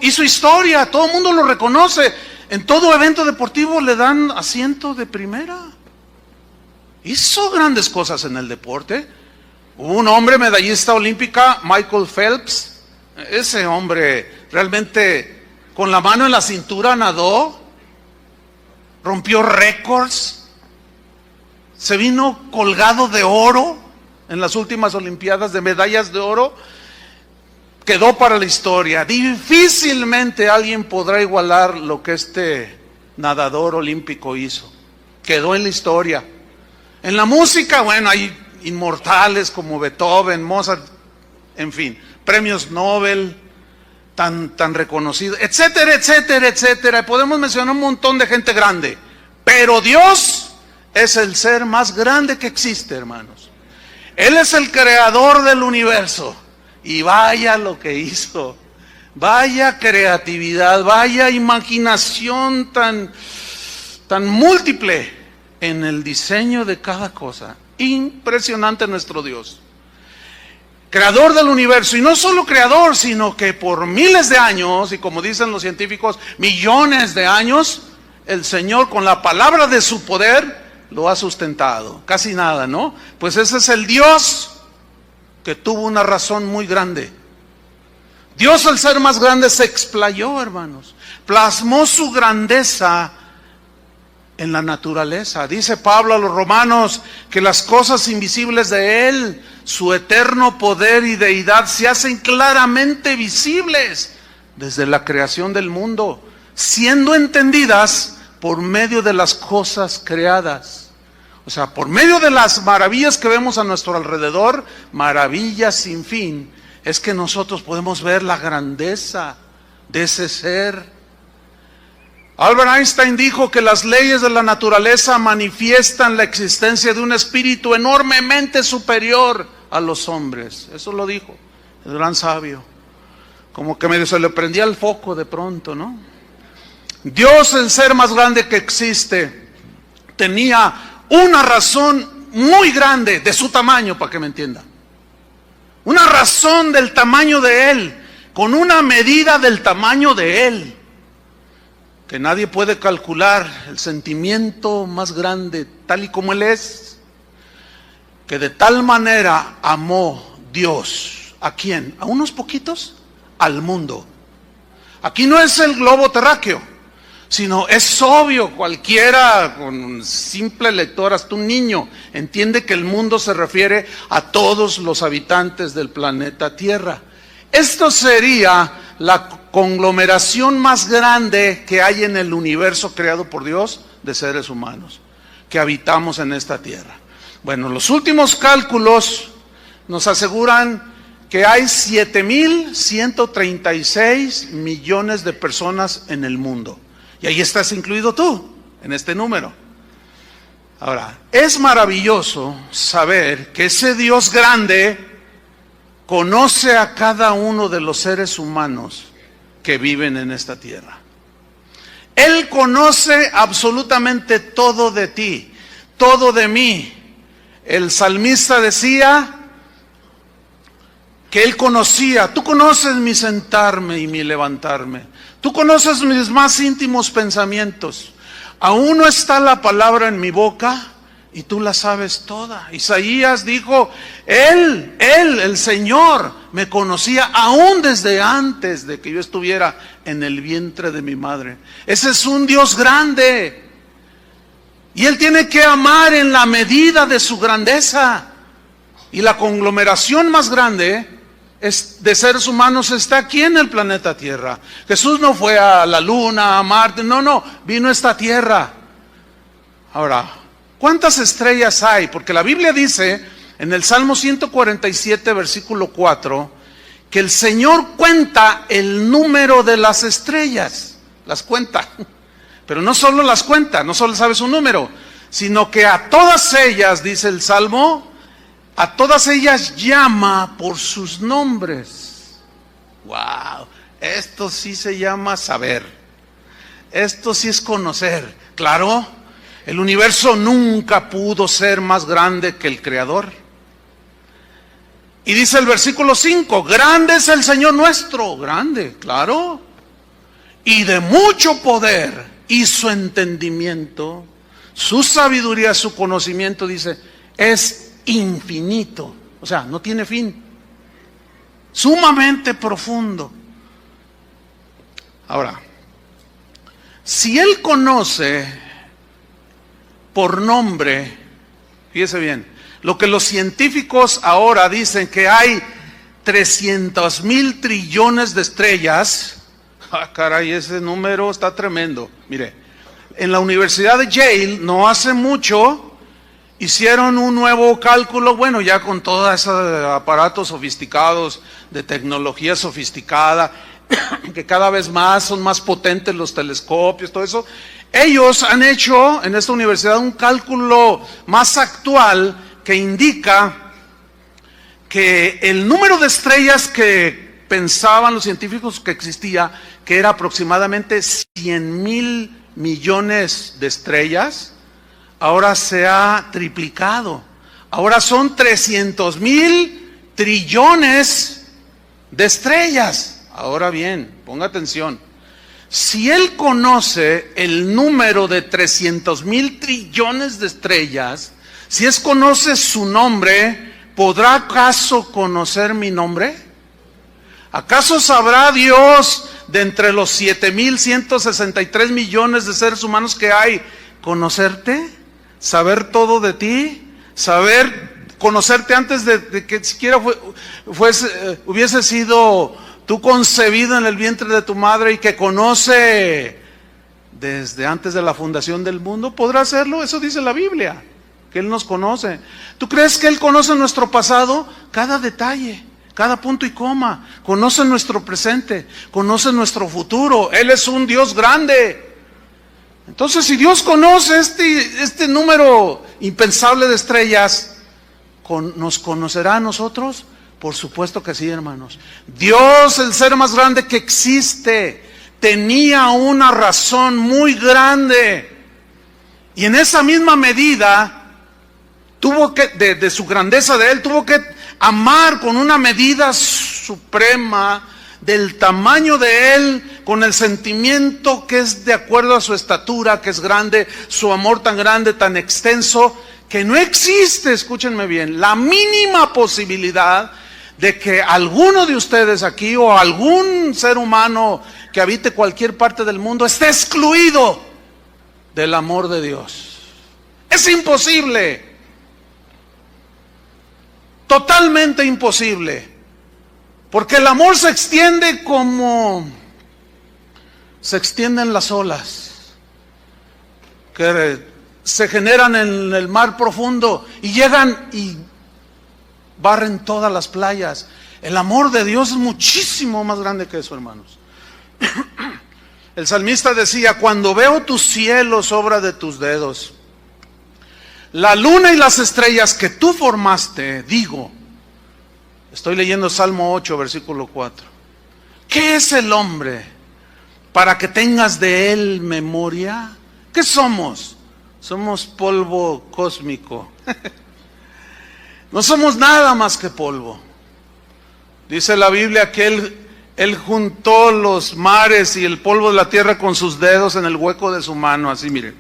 hizo historia, todo el mundo lo reconoce. En todo evento deportivo le dan asiento de primera. Hizo grandes cosas en el deporte. Hubo un hombre medallista olímpica, Michael Phelps. Ese hombre realmente con la mano en la cintura nadó, rompió récords. Se vino colgado de oro en las últimas Olimpiadas, de medallas de oro. Quedó para la historia. Difícilmente alguien podrá igualar lo que este nadador olímpico hizo. Quedó en la historia. En la música, bueno, hay inmortales como Beethoven, Mozart, en fin, premios Nobel tan reconocidos, etcétera, etcétera, etcétera. Podemos mencionar un montón de gente grande, pero Dios es el ser más grande que existe, hermanos. Él es el creador del universo. Y vaya lo que hizo. Vaya creatividad, vaya imaginación tan múltiple en el diseño de cada cosa. Impresionante nuestro Dios. Creador del universo. Y no solo creador, sino que por miles de años, y como dicen los científicos, millones de años, el Señor con la palabra de su poder lo ha sustentado. Casi nada, ¿no? Pues ese es el Dios que tuvo una razón muy grande. Dios, el ser más grande, se explayó, hermanos. Plasmó su grandeza en la naturaleza. Dice Pablo a los romanos que las cosas invisibles de Él, su eterno poder y deidad, se hacen claramente visibles desde la creación del mundo, siendo entendidas por medio de las cosas creadas. O sea, por medio de las maravillas que vemos a nuestro alrededor, maravillas sin fin, es que nosotros podemos ver la grandeza de ese ser. Albert Einstein dijo que las leyes de la naturaleza manifiestan la existencia de un espíritu enormemente superior a los hombres. Eso lo dijo el gran sabio. Como que medio se le prendía el foco de pronto, ¿no? Dios, el ser más grande que existe, tenía una razón muy grande de su tamaño, para que me entienda. Una razón del tamaño de Él, con una medida del tamaño de Él, que nadie puede calcular. El sentimiento más grande, tal y como Él es, que de tal manera amó Dios. ¿A quién? ¿A unos poquitos? Al mundo. Aquí no es el globo terráqueo, sino es obvio, cualquiera con un simple lector, hasta un niño, entiende que el mundo se refiere a todos los habitantes del planeta Tierra. Esto sería la conglomeración más grande que hay en el universo creado por Dios de seres humanos, que habitamos en esta tierra. Bueno, los últimos cálculos nos aseguran que hay 7,136 millones de personas en el mundo. Y ahí estás incluido tú, en este número. Ahora, es maravilloso saber que ese Dios grande conoce a cada uno de los seres humanos que viven en esta tierra. Él conoce absolutamente todo de ti, todo de mí. El salmista decía que Él conocía. Tú conoces mi sentarme y mi levantarme. Tú conoces mis más íntimos pensamientos. Aún no está la palabra en mi boca y tú la sabes toda. Isaías dijo, Él, el Señor, me conocía aún desde antes de que yo estuviera en el vientre de mi madre. Ese es un Dios grande. Y Él tiene que amar en la medida de su grandeza. Y la conglomeración más grande de seres humanos está aquí en el planeta Tierra. Jesús no fue a la Luna, a Marte, no, vino a esta tierra. Ahora, ¿cuántas estrellas hay? Porque la Biblia dice en el Salmo 147, versículo 4, que el Señor cuenta el número de las estrellas. Las cuenta. Pero no solo las cuenta, no solo sabe su número, sino que a todas ellas, dice el Salmo, a todas ellas llama por sus nombres. ¡Wow! Esto sí se llama saber. Esto sí es conocer. Claro, el universo nunca pudo ser más grande que el Creador. Y dice el versículo 5, grande es el Señor nuestro. Grande, claro. Y de mucho poder, y su entendimiento, su sabiduría, su conocimiento, dice, es infinito, o sea, no tiene fin, sumamente profundo. Ahora, si Él conoce por nombre, fíjese bien, lo que los científicos ahora dicen que hay 300,000 trillones de estrellas, caray, ese número está tremendo. Mire, en la Universidad de Yale no hace mucho hicieron un nuevo cálculo, bueno, ya con todos esos aparatos sofisticados, de tecnología sofisticada, que cada vez más son más potentes los telescopios, todo eso. Ellos han hecho en esta universidad un cálculo más actual que indica que el número de estrellas que pensaban los científicos que existía, que era aproximadamente 100,000 millones de estrellas, ahora se ha triplicado. Ahora son 300,000 trillones de estrellas. Ahora bien, ponga atención. Si él conoce el número de 300,000 trillones de estrellas, si él conoce su nombre, ¿podrá acaso conocer mi nombre? ¿Acaso sabrá Dios de entre los 7,163 millones de seres humanos que hay, conocerte? ¿Saber todo de ti? ¿Conocerte antes de que siquiera hubiese sido tú concebido en el vientre de tu madre y que conoce desde antes de la fundación del mundo? ¿Podrá hacerlo? Eso dice la Biblia, que Él nos conoce. ¿Tú crees que Él conoce nuestro pasado? Cada detalle, cada punto y coma. Conoce nuestro presente, conoce nuestro futuro. Él es un Dios grande. Entonces, si Dios conoce este número impensable de estrellas, ¿nos conocerá a nosotros? Por supuesto que sí, hermanos. Dios, el ser más grande que existe, tenía una razón muy grande. Y en esa misma medida, de su grandeza de Él, tuvo que amar con una medida suprema del tamaño de Él, con el sentimiento que es de acuerdo a su estatura, que es grande, su amor tan grande, tan extenso, que no existe, escúchenme bien, la mínima posibilidad de que alguno de ustedes aquí o algún ser humano que habite cualquier parte del mundo esté excluido del amor de Dios. Es imposible, totalmente imposible, porque el amor se extiende como se extienden las olas que se generan en el mar profundo y llegan y barren todas las playas. El amor de Dios es muchísimo más grande que eso, hermanos. El salmista decía: cuando veo tus cielos, obra de tus dedos, la luna y las estrellas que tú formaste, digo, estoy leyendo Salmo 8, versículo 4. ¿Qué es el hombre para que tengas de él memoria? ¿Qué somos? Somos polvo cósmico. No somos nada más que polvo. Dice la Biblia que Él juntó los mares y el polvo de la tierra con sus dedos en el hueco de su mano, así miren.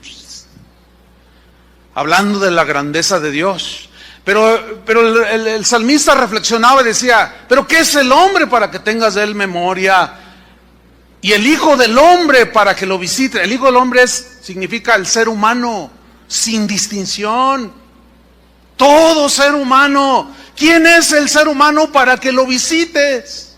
Hablando de la grandeza de Dios. Pero el salmista reflexionaba y decía: ¿pero qué es el hombre para que tengas de él memoria? Y el Hijo del Hombre para que lo visite. El Hijo del Hombre significa el ser humano, sin distinción. Todo ser humano. ¿Quién es el ser humano para que lo visites?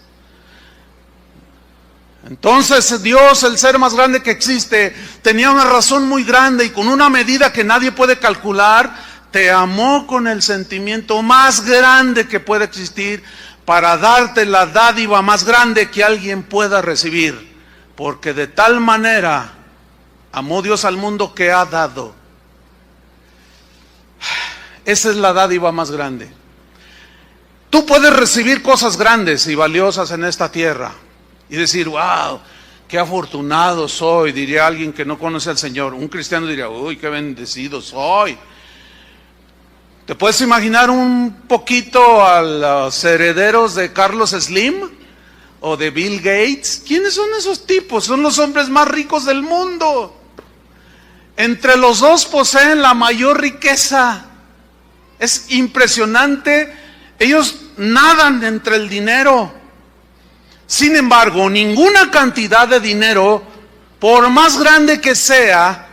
Entonces Dios, el ser más grande que existe, tenía una razón muy grande y con una medida que nadie puede calcular, te amó con el sentimiento más grande que puede existir para darte la dádiva más grande que alguien pueda recibir. Porque de tal manera amó Dios al mundo que ha dado. Esa es la dádiva más grande. Tú puedes recibir cosas grandes y valiosas en esta tierra y decir: wow, qué afortunado soy, diría alguien que no conoce al Señor. Un cristiano diría: uy, qué bendecido soy. ¿Te puedes imaginar un poquito a los herederos de Carlos Slim o de Bill Gates? ¿Quiénes son esos tipos? Son los hombres más ricos del mundo. Entre los dos poseen la mayor riqueza. Es impresionante. Ellos nadan entre el dinero. Sin embargo, ninguna cantidad de dinero, por más grande que sea,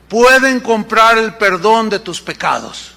pueden comprar el perdón de tus pecados.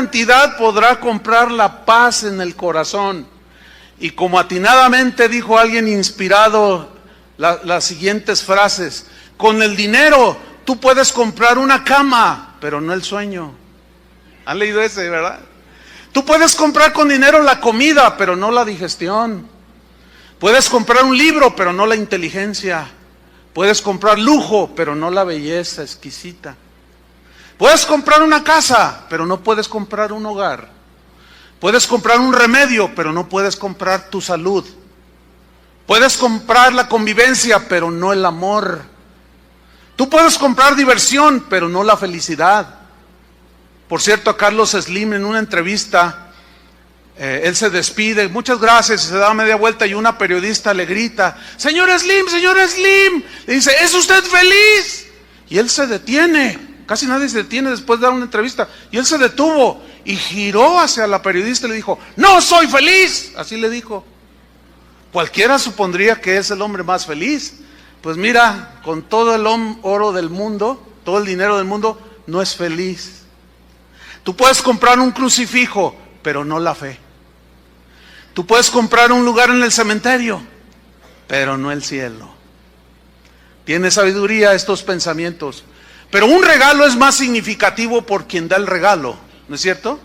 cantidad podrá comprar la paz en el corazón. Y como atinadamente dijo alguien inspirado, las siguientes frases: con el dinero tú puedes comprar una cama, pero no el sueño. ¿Han leído ese, verdad? Tú puedes comprar con dinero la comida, pero no la digestión. Puedes comprar un libro, pero no la inteligencia. Puedes comprar lujo, pero no la belleza exquisita. Puedes comprar una casa, pero no puedes comprar un hogar. Puedes comprar un remedio, pero no puedes comprar tu salud. Puedes comprar la convivencia, pero no el amor. Tú puedes comprar diversión, pero no la felicidad. Por cierto, a Carlos Slim en una entrevista, él se despide, muchas gracias, y se da media vuelta y una periodista le grita: señor Slim, le dice: ¿es usted feliz? Y él se detiene, casi nadie se detiene después de dar una entrevista, y él se detuvo y giró hacia la periodista y le dijo: no soy feliz, así le dijo. Cualquiera supondría que es el hombre más feliz. Pues mira, con todo el oro del mundo, todo el dinero del mundo, no es feliz. Tú puedes comprar un crucifijo, pero no la fe. Tú puedes comprar un lugar en el cementerio, pero no el cielo. Tiene sabiduría estos pensamientos. Pero un regalo es más significativo por quien da el regalo, ¿no es cierto?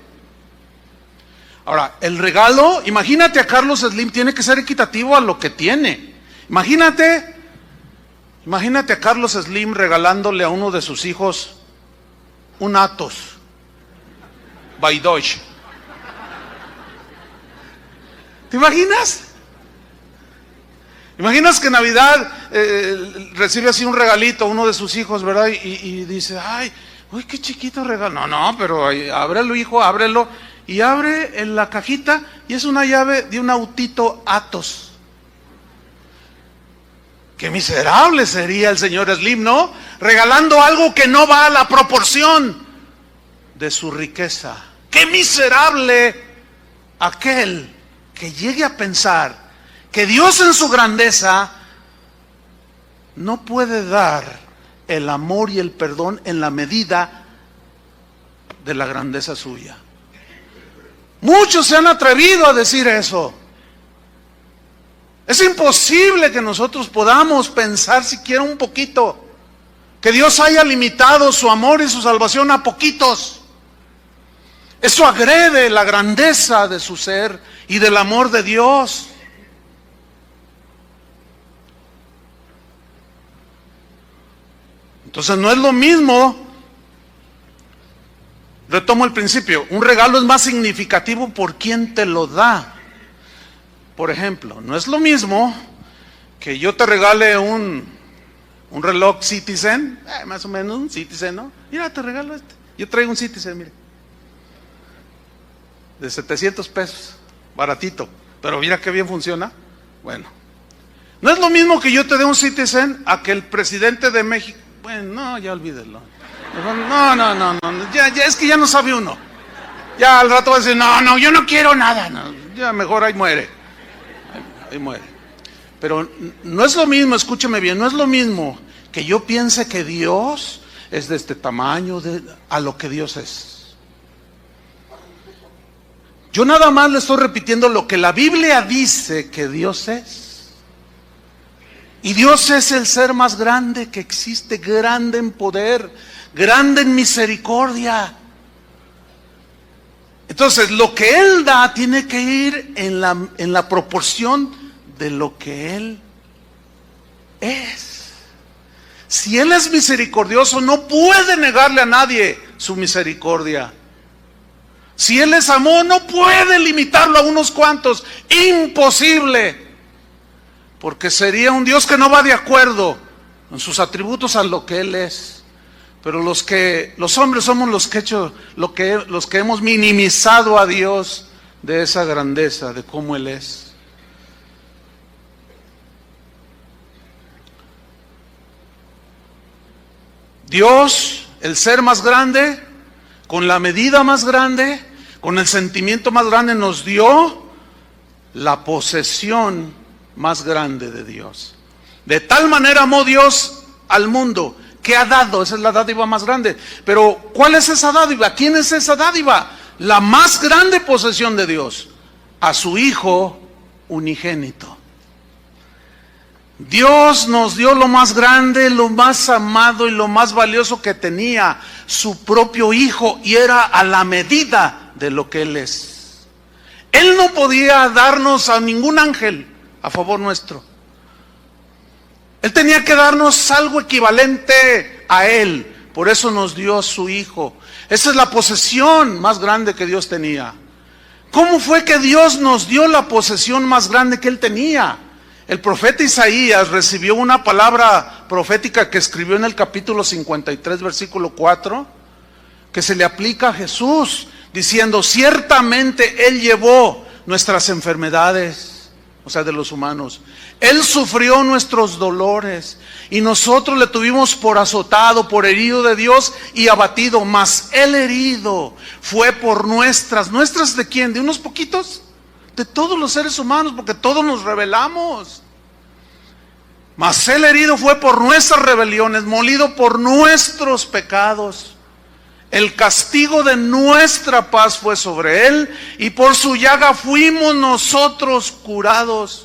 Ahora, el regalo, imagínate a Carlos Slim, tiene que ser equitativo a lo que tiene. Imagínate a Carlos Slim regalándole a uno de sus hijos un Atos by Deutsch. ¿Te imaginas? Imaginas que en Navidad recibe así un regalito a uno de sus hijos, ¿verdad? Y dice: ay, uy, qué chiquito regalo. No, pero ábrelo, hijo, ábrelo. Y abre en la cajita y es una llave de un autito Atos. Qué miserable sería el señor Slim, ¿no? Regalando algo que no va a la proporción de su riqueza. Qué miserable aquel que llegue a pensar que Dios en su grandeza no puede dar el amor y el perdón en la medida de la grandeza suya. Muchos se han atrevido a decir eso. Es imposible que nosotros podamos pensar siquiera un poquito que Dios haya limitado su amor y su salvación a poquitos. Eso agrede la grandeza de su ser y del amor de Dios. Entonces no es lo mismo, retomo el principio, un regalo es más significativo por quien te lo da. Por ejemplo, no es lo mismo que yo te regale un reloj Citizen, más o menos un Citizen, ¿no? Mira, te regalo este. Yo traigo un Citizen, mire, de 700 pesos, baratito, pero mira qué bien funciona. Bueno, no es lo mismo que yo te dé un Citizen a que el presidente de México. Bueno, no, ya olvídelo. No, ya es que ya no sabe uno. Ya al rato va a decir: no, yo no quiero nada. No, ya mejor ahí muere. Ahí muere. Pero no es lo mismo, escúcheme bien, no es lo mismo que yo piense que Dios es de este tamaño a lo que Dios es. Yo nada más le estoy repitiendo lo que la Biblia dice que Dios es. Y Dios es el ser más grande que existe, grande en poder, grande en misericordia. Entonces, lo que Él da tiene que ir en la proporción de lo que Él es. Si Él es misericordioso, no puede negarle a nadie su misericordia. Si Él es amor, no puede limitarlo a unos cuantos. Imposible. Porque sería un Dios que no va de acuerdo en sus atributos a lo que Él es. Pero los hombres somos los que hemos minimizado a Dios de esa grandeza, de cómo Él es. Dios, el ser más grande, con la medida más grande, con el sentimiento más grande, nos dio la posesión más grande de Dios. De tal manera amó Dios al mundo que ha dado, esa es la dádiva más grande. Pero ¿cuál es esa dádiva? ¿Quién es esa dádiva? la más grande posesión de Dios, a su Hijo unigénito. Dios nos dio lo más grande, lo más amado y lo más valioso que tenía, su propio Hijo, y era a la medida de lo que Él es. Él no podía darnos a ningún ángel a favor nuestro. Él tenía que darnos algo equivalente a Él. Por eso nos dio su Hijo. Esa es la posesión más grande que Dios tenía. ¿Cómo fue que Dios nos dio la posesión más grande que Él tenía? El profeta Isaías recibió una palabra profética que escribió en el capítulo 53, versículo 4, que se le aplica a Jesús, diciendo: ciertamente Él llevó nuestras enfermedades, o sea, de los humanos. Él sufrió nuestros dolores, y nosotros le tuvimos por azotado, por herido de Dios y abatido. Mas Él herido fue por nuestras. ¿Nuestras de quién? ¿De unos poquitos? De todos los seres humanos, porque todos nos rebelamos. Mas Él herido fue por nuestras rebeliones, molido por nuestros pecados. El castigo de nuestra paz fue sobre Él, y por su llaga fuimos nosotros curados.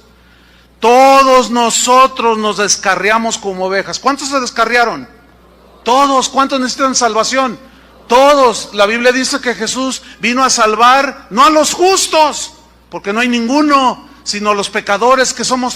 Todos nosotros nos descarriamos como ovejas. ¿Cuántos se descarriaron? Todos. ¿Cuántos necesitan salvación? Todos. La Biblia dice que Jesús vino a salvar, no a los justos, porque no hay ninguno, sino a los pecadores que somos.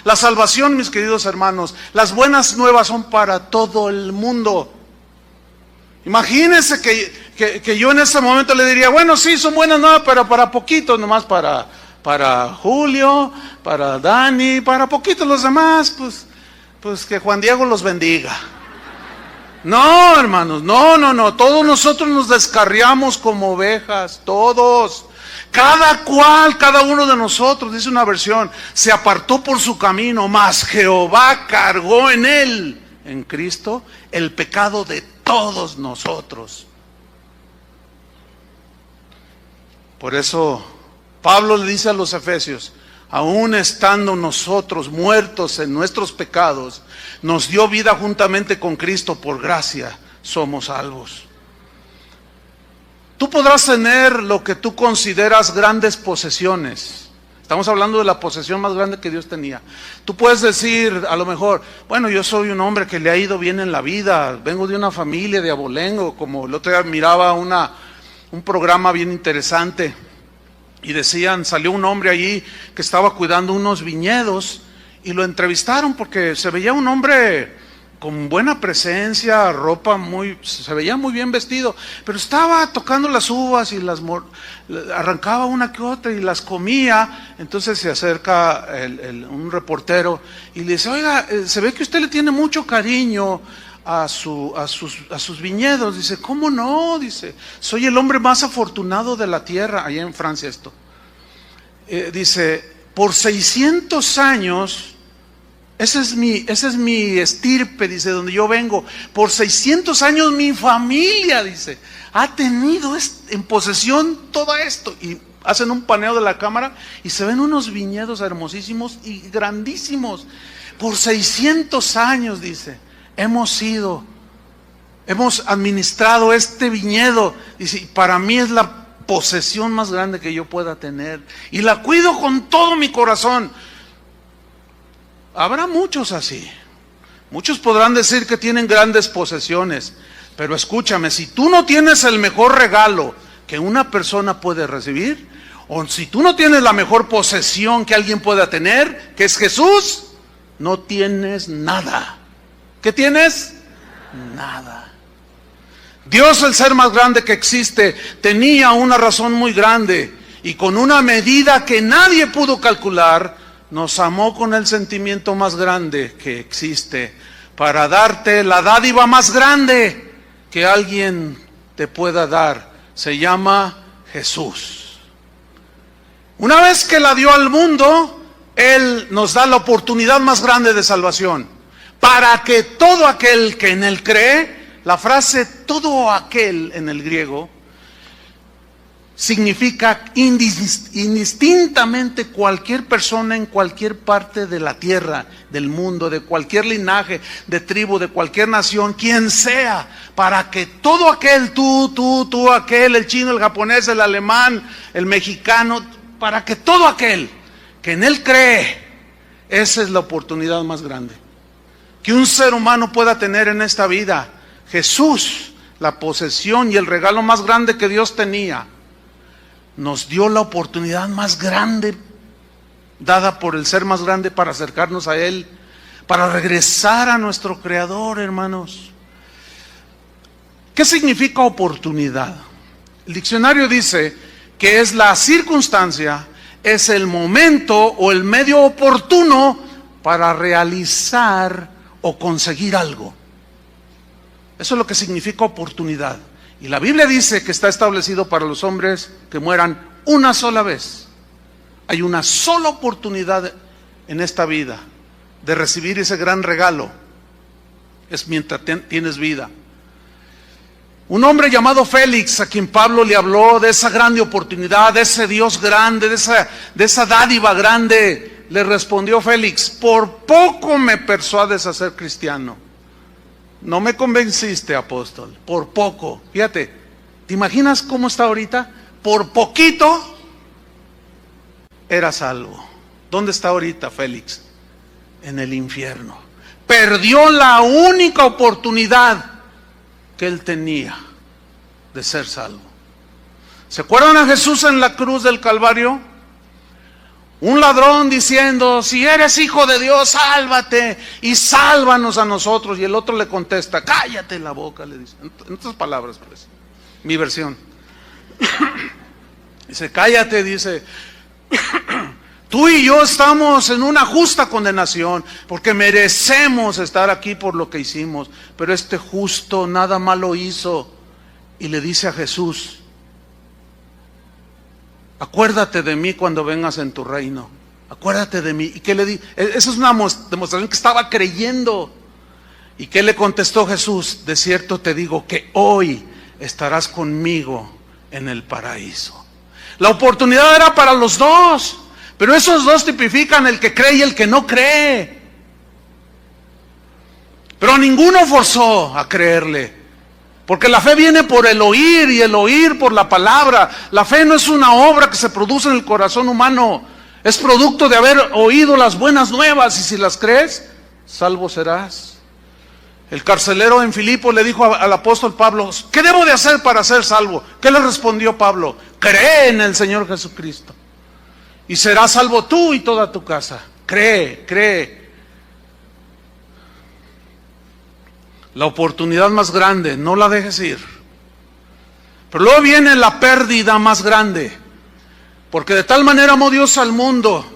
La salvación, mis queridos hermanos, las buenas nuevas son para todo el mundo. Imagínense que yo en este momento le diría: bueno, sí, son buenas nuevas, pero para poquitos, nomás para Julio, para Dani, para poquitos los demás, pues que Juan Diego los bendiga. No, hermanos, no, todos nosotros nos descarriamos como ovejas, todos. Cada cual, cada uno de nosotros, dice una versión, se apartó por su camino, mas Jehová cargó en Él, en Cristo, el pecado de todos nosotros. Por eso Pablo le dice a los Efesios: aún estando nosotros muertos en nuestros pecados, nos dio vida juntamente con Cristo, por gracia somos salvos. Tú podrás tener lo que tú consideras grandes posesiones. Estamos hablando de la posesión más grande que Dios tenía. Tú puedes decir, a lo mejor: bueno, yo soy un hombre que le ha ido bien en la vida, vengo de una familia de abolengo. Como el otro día miraba un programa bien interesante, y decían, salió un hombre allí que estaba cuidando unos viñedos, y lo entrevistaron porque se veía un hombre con buena presencia, se veía muy bien vestido, pero estaba tocando las uvas y arrancaba una que otra y las comía. Entonces se acerca un reportero y le dice: oiga, se ve que usted le tiene mucho cariño a sus viñedos. Dice: ¿cómo no? Dice: soy el hombre más afortunado de la tierra. Allá en Francia esto. Dice: por 600 años... Esa es mi estirpe, dice, donde yo vengo. Por 600 años mi familia, dice, ha tenido en posesión todo esto. Y hacen un paneo de la cámara y se ven unos viñedos hermosísimos y grandísimos. Por 600 años, dice, hemos administrado este viñedo. Dice: para mí es la posesión más grande que yo pueda tener. Y la cuido con todo mi corazón. Habrá muchos así. Muchos podrán decir que tienen grandes posesiones, pero escúchame, si tú no tienes el mejor regalo que una persona puede recibir, o si tú no tienes la mejor posesión que alguien pueda tener, que es Jesús, no tienes nada. ¿Qué tienes? Nada. Dios, el ser más grande que existe, tenía una razón muy grande, y con una medida que nadie pudo calcular, nos amó con el sentimiento más grande que existe, para darte la dádiva más grande que alguien te pueda dar. Se llama Jesús. Una vez que la dio al mundo, Él nos da la oportunidad más grande de salvación, para que todo aquel que en Él cree, la frase todo aquel en el griego, significa indistintamente cualquier persona en cualquier parte de la tierra, del mundo, de cualquier linaje, de tribu, de cualquier nación, quien sea, para que todo aquel, tú, aquel, el chino, el japonés, el alemán, el mexicano, para que todo aquel que en Él cree, esa es la oportunidad más grande que un ser humano pueda tener en esta vida. Jesús, la posesión y el regalo más grande que Dios tenía, nos dio la oportunidad más grande dada por el ser más grande para acercarnos a Él, para regresar a nuestro Creador, hermanos. ¿Qué significa oportunidad? El diccionario dice que es la circunstancia, es el momento o el medio oportuno para realizar o conseguir algo. Eso es lo que significa oportunidad. Y la Biblia dice que está establecido para los hombres que mueran una sola vez. Hay una sola oportunidad en esta vida de recibir ese gran regalo. Es mientras tienes vida. Un hombre llamado Félix, a quien Pablo le habló de esa grande oportunidad, de ese Dios grande, de esa dádiva grande, le respondió Félix: por poco me persuades a ser cristiano. No me convenciste, apóstol, por poco. Fíjate, ¿te imaginas cómo está ahorita? Por poquito era salvo. ¿Dónde está ahorita Félix? En el infierno. Perdió la única oportunidad que él tenía de ser salvo. ¿Se acuerdan a Jesús en la cruz del Calvario? Un ladrón diciendo: si eres hijo de Dios, sálvate y sálvanos a nosotros. Y el otro le contesta: cállate la boca, le dice. En otras palabras, pues, mi versión. Dice: cállate, dice. Tú y yo estamos en una justa condenación, porque merecemos estar aquí por lo que hicimos. Pero este justo nada malo hizo. Y le dice a Jesús: acuérdate de mí cuando vengas en tu reino. Acuérdate de mí. ¿Y qué le di? Eso es una demostración que estaba creyendo. ¿Y qué le contestó Jesús? De cierto te digo que hoy estarás conmigo en el paraíso. La oportunidad era para los dos, pero esos dos tipifican el que cree y el que no cree. Pero ninguno forzó a creerle. Porque la fe viene por el oír y el oír por la palabra. La fe no es una obra que se produce en el corazón humano. Es producto de haber oído las buenas nuevas, y si las crees, salvo serás. El carcelero en Filipo le dijo al apóstol Pablo: ¿qué debo de hacer para ser salvo? ¿Qué le respondió Pablo? Cree en el Señor Jesucristo y serás salvo tú y toda tu casa. Cree. La oportunidad más grande, no la dejes ir. Pero luego viene la pérdida más grande. Porque de tal manera amó Dios al mundo,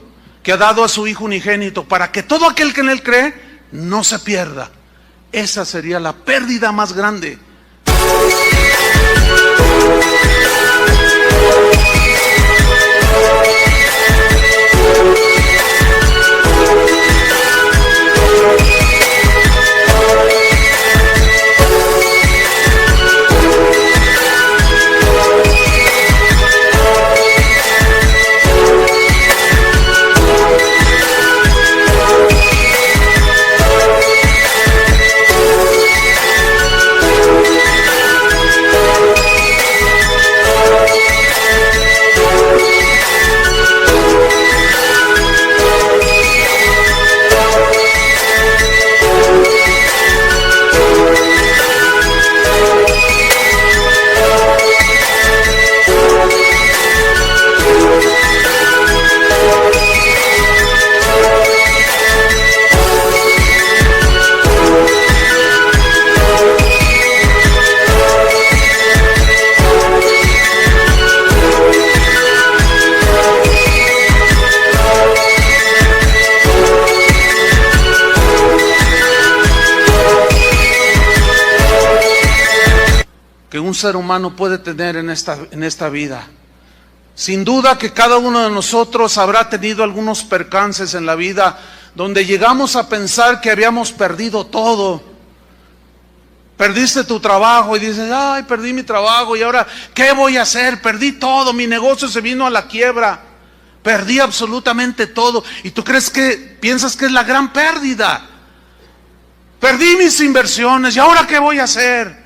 que ha dado a su Hijo unigénito, para que todo aquel que en Él cree no se pierda. Esa sería la pérdida más grande. un ser humano puede tener en esta vida. Sin duda que cada uno de nosotros habrá tenido algunos percances en la vida donde llegamos a pensar que habíamos perdido todo. Perdiste tu trabajo y dices, ay, perdí mi trabajo y ahora, ¿qué voy a hacer? Perdí todo, mi negocio se vino a la quiebra. Perdí absolutamente todo. Y tú piensas que es la gran pérdida. Perdí mis inversiones, ¿y ahora qué voy a hacer?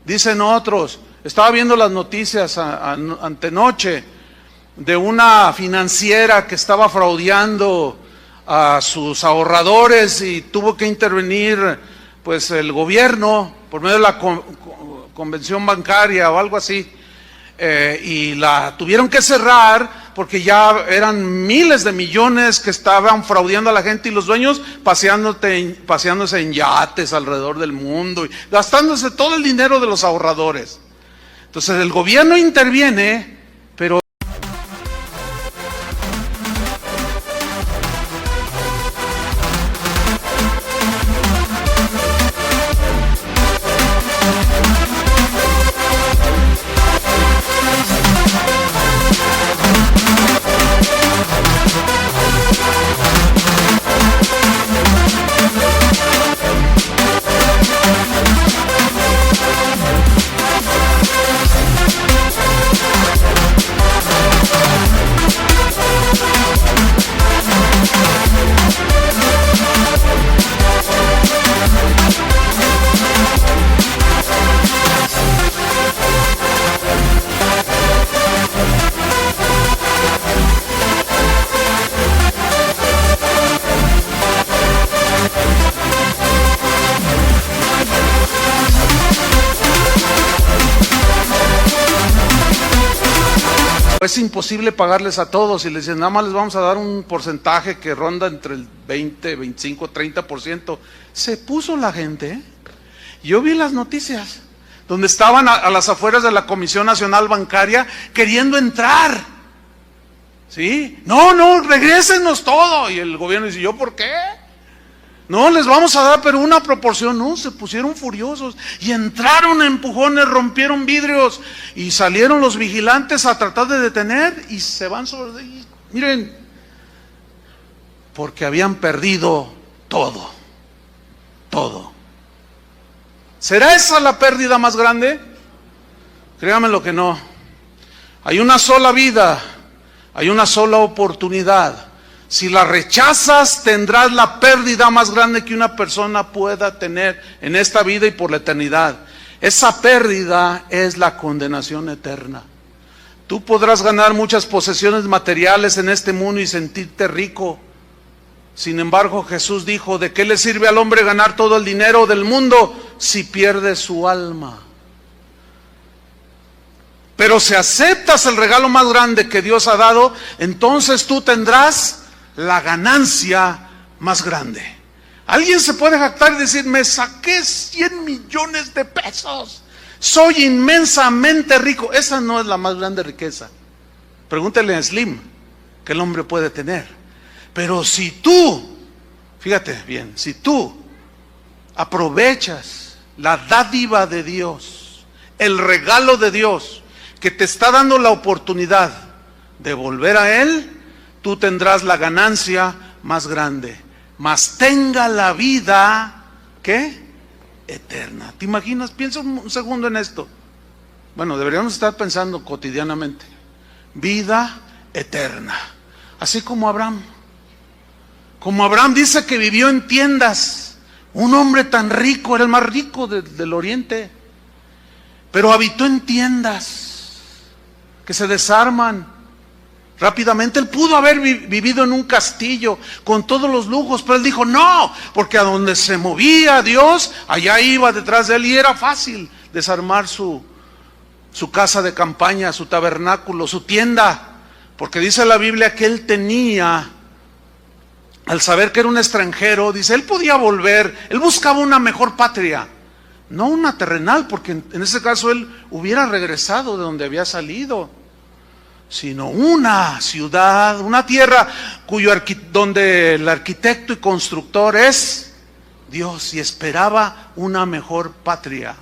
Dicen otros. Estaba viendo las noticias antenoche de una financiera que estaba fraudeando a sus ahorradores y tuvo que intervenir pues el gobierno por medio de la convención bancaria o algo así, y la tuvieron que cerrar porque ya eran miles de millones que estaban fraudeando a la gente y los dueños paseándose en yates alrededor del mundo y gastándose todo el dinero de los ahorradores. Entonces el gobierno interviene, pero es imposible pagarles a todos y les dicen, nada más les vamos a dar un porcentaje que ronda entre el 20, 25, 30%. Se puso la gente, ¿eh? Yo vi las noticias, donde estaban a las afueras de la Comisión Nacional Bancaria queriendo entrar. ¿Sí? No, regrésenos todo. Y el gobierno dice, ¿yo por qué? No, les vamos a dar, pero una proporción. No, se pusieron furiosos y entraron a empujones, rompieron vidrios y salieron los vigilantes a tratar de detener y se van sobre... Miren, porque habían perdido todo. ¿Será esa la pérdida más grande? Créanme lo que no. Hay una sola vida, hay una sola oportunidad. Si la rechazas, tendrás la pérdida más grande que una persona pueda tener en esta vida y por la eternidad. Esa pérdida es la condenación eterna. Tú podrás ganar muchas posesiones materiales en este mundo y sentirte rico. Sin embargo, Jesús dijo, ¿de qué le sirve al hombre ganar todo el dinero del mundo si pierde su alma? Pero si aceptas el regalo más grande que Dios ha dado, entonces tú tendrás la ganancia más grande. Alguien se puede jactar y decir, me saqué 100 millones de pesos, soy inmensamente rico. Esa no es la más grande riqueza. Pregúntele a Slim, que el hombre puede tener. Pero si tú, fíjate bien, si tú aprovechas la dádiva de Dios, el regalo de Dios, que te está dando la oportunidad de volver a Él, tú tendrás la ganancia más grande. Mas tenga la vida, ¿qué? Eterna. ¿Te imaginas? Piensa un segundo en esto. Bueno, deberíamos estar pensando cotidianamente. Vida eterna. Así como Abraham. Como Abraham dice que vivió en tiendas. Un hombre tan rico, era el más rico del oriente. Pero habitó en tiendas que se desarman rápidamente. Él pudo haber vivido en un castillo con todos los lujos, pero él dijo no, porque a donde se movía Dios, allá iba detrás de él, y era fácil desarmar su casa de campaña, su tabernáculo, su tienda, porque dice la Biblia que él tenía, al saber que era un extranjero, dice, él podía volver, él buscaba una mejor patria, no una terrenal, porque en ese caso él hubiera regresado de donde había salido, sino una ciudad, una tierra donde el arquitecto y constructor es Dios, y esperaba una mejor patria,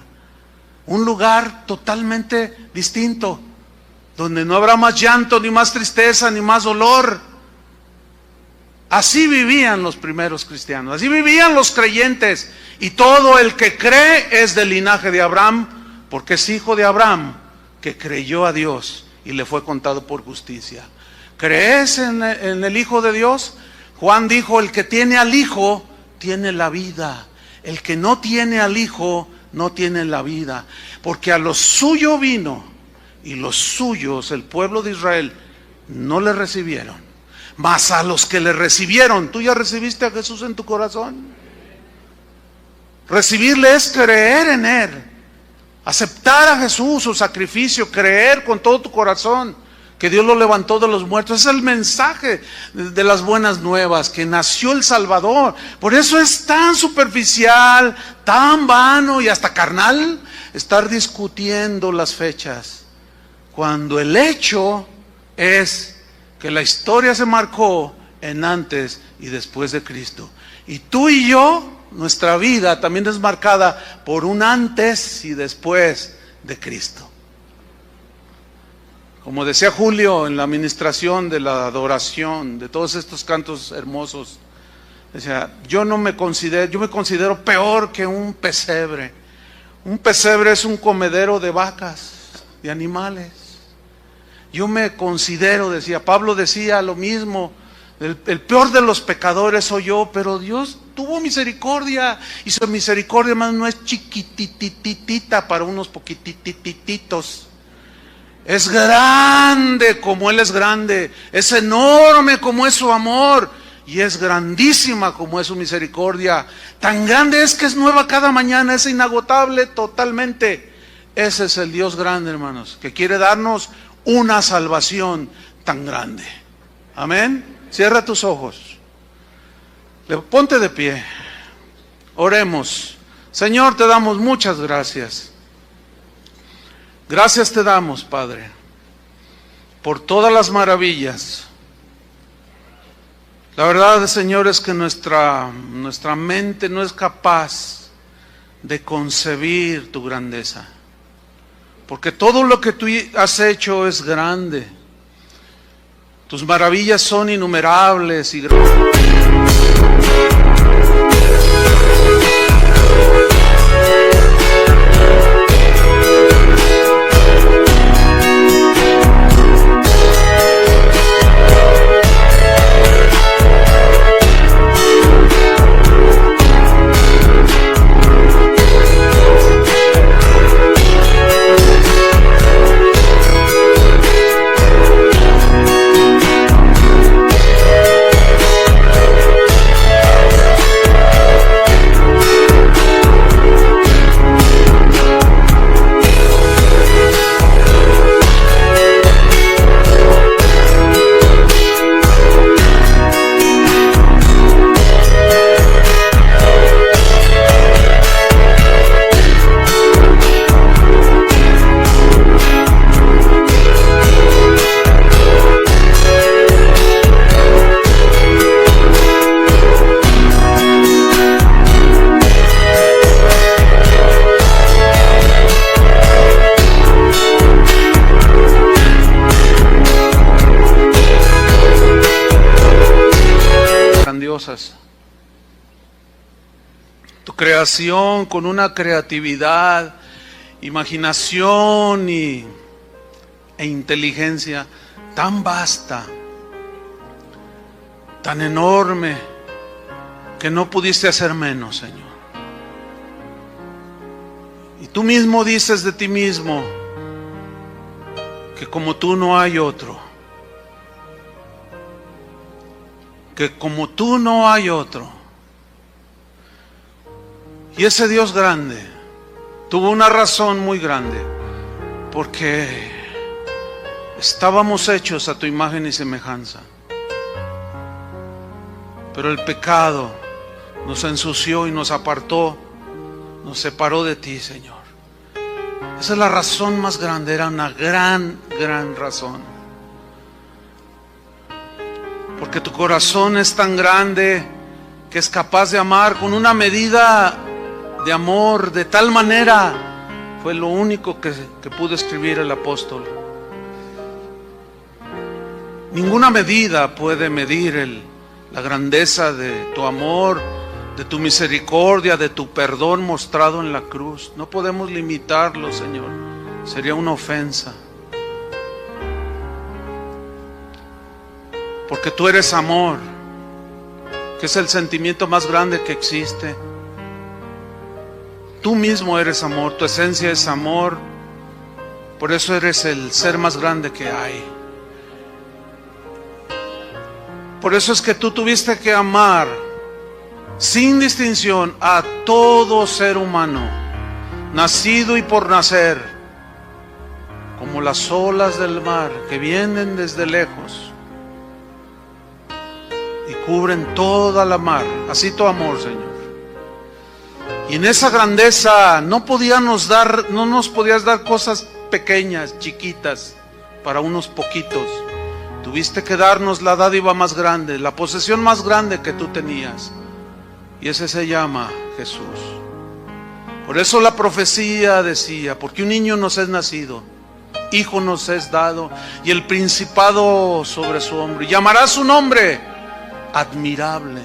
un lugar totalmente distinto, donde no habrá más llanto, ni más tristeza, ni más dolor. Así vivían los primeros cristianos, así vivían los creyentes. Y todo el que cree es del linaje de Abraham, porque es hijo de Abraham, que creyó a Dios y le fue contado por justicia. ¿Crees en el Hijo de Dios? Juan dijo, el que tiene al Hijo, tiene la vida. El que no tiene al Hijo, no tiene la vida. Porque a lo suyo vino, y los suyos, el pueblo de Israel, no le recibieron. Mas a los que le recibieron, ¿tú ya recibiste a Jesús en tu corazón? Recibirle es creer en Él. Aceptar a Jesús, su sacrificio, creer con todo tu corazón que Dios lo levantó de los muertos. Es el mensaje de las buenas nuevas, que nació el Salvador. Por eso es tan superficial, tan vano y hasta carnal estar discutiendo las fechas, cuando el hecho es que la historia se marcó en antes y después de Cristo. Y tú y yo, nuestra vida también es marcada por un antes y después de Cristo. Como decía Julio en la administración de la adoración, de todos estos cantos hermosos, decía, yo me considero peor que un pesebre. Un pesebre es un comedero de vacas, de animales. Yo me considero, decía, Pablo decía lo mismo, el peor de los pecadores soy yo, pero Dios tuvo misericordia, y su misericordia más no es chiquitititita para unos poquitititos. Es grande como Él es grande, es enorme como es su amor, y es grandísima como es su misericordia. Tan grande es que es nueva cada mañana, es inagotable totalmente. Ese es el Dios grande, hermanos, que quiere darnos una salvación tan grande. Amén. Cierra tus ojos. Ponte de pie. Oremos. Señor, te damos muchas gracias. Gracias te damos, Padre, por todas las maravillas. La verdad, Señor, es que nuestra mente no es capaz de concebir tu grandeza, porque todo lo que tú has hecho es grande. Tus maravillas son innumerables y grandes. Tu creación con una creatividad, imaginación e inteligencia tan vasta, tan enorme, que no pudiste hacer menos, Señor. Y tú mismo dices de ti mismo que como tú no hay otro, que como tú no hay otro. Y ese Dios grande tuvo una razón muy grande, porque estábamos hechos a tu imagen y semejanza, pero el pecado nos ensució y nos apartó, nos separó de ti, Señor. Esa es la razón más grande, era una gran razón. Porque tu corazón es tan grande que es capaz de amar con una medida de amor de tal manera Fue lo único que pudo escribir el apóstol. Ninguna medida puede medir la grandeza de tu amor, de tu misericordia, de tu perdón mostrado en la cruz. No podemos limitarlo, Señor. Sería una ofensa. Porque tú eres amor, que es el sentimiento más grande que existe. Tú mismo eres amor, tu esencia es amor. Por eso eres el ser más grande que hay. Por eso es que tú tuviste que amar sin distinción a todo ser humano, nacido y por nacer, como las olas del mar que vienen desde lejos y cubren toda la mar. Así tu amor, Señor. Y en esa grandeza no nos podías dar cosas pequeñas, chiquitas, para unos poquitos. Tuviste que darnos la dádiva más grande, la posesión más grande que tú tenías. Y ese se llama Jesús. Por eso la profecía decía, porque un niño nos es nacido, hijo nos es dado, y el principado sobre su hombro. Y llamará su nombre admirable,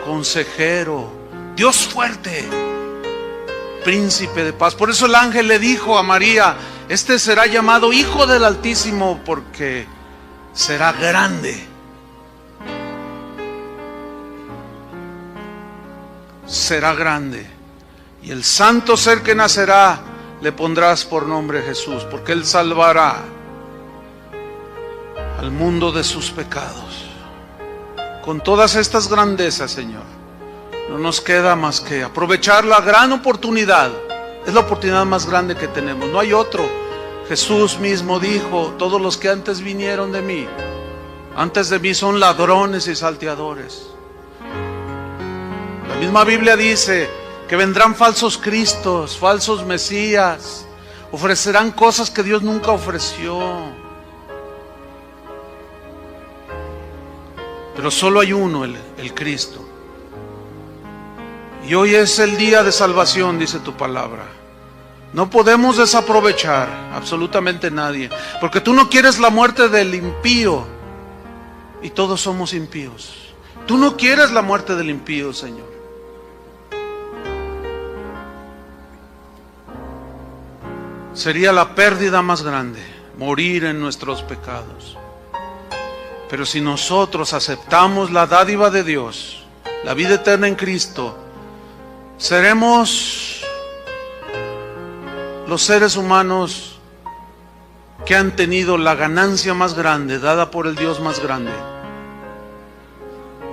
consejero, Dios fuerte, príncipe de paz. Por eso el ángel le dijo a María, este será llamado Hijo del Altísimo, porque será grande. Será grande. Y el santo ser que nacerá le pondrás por nombre Jesús, porque Él salvará al mundo de sus pecados. Con todas estas grandezas, Señor, no nos queda más que aprovechar la gran oportunidad. Es la oportunidad más grande que tenemos, no hay otro. Jesús mismo dijo, todos los que antes vinieron de mí, antes de mí son ladrones y salteadores. La misma Biblia dice que vendrán falsos cristos, falsos mesías, ofrecerán cosas que Dios nunca ofreció. Pero solo hay uno, el Cristo. Y hoy es el día de salvación, dice tu palabra. No podemos desaprovechar absolutamente nadie, porque tú no quieres la muerte del impío, y todos somos impíos. Tú no quieres la muerte del impío, Señor. Sería la pérdida más grande, morir en nuestros pecados. Pero si nosotros aceptamos la dádiva de Dios, la vida eterna en Cristo, seremos los seres humanos que han tenido la ganancia más grande, dada por el Dios más grande,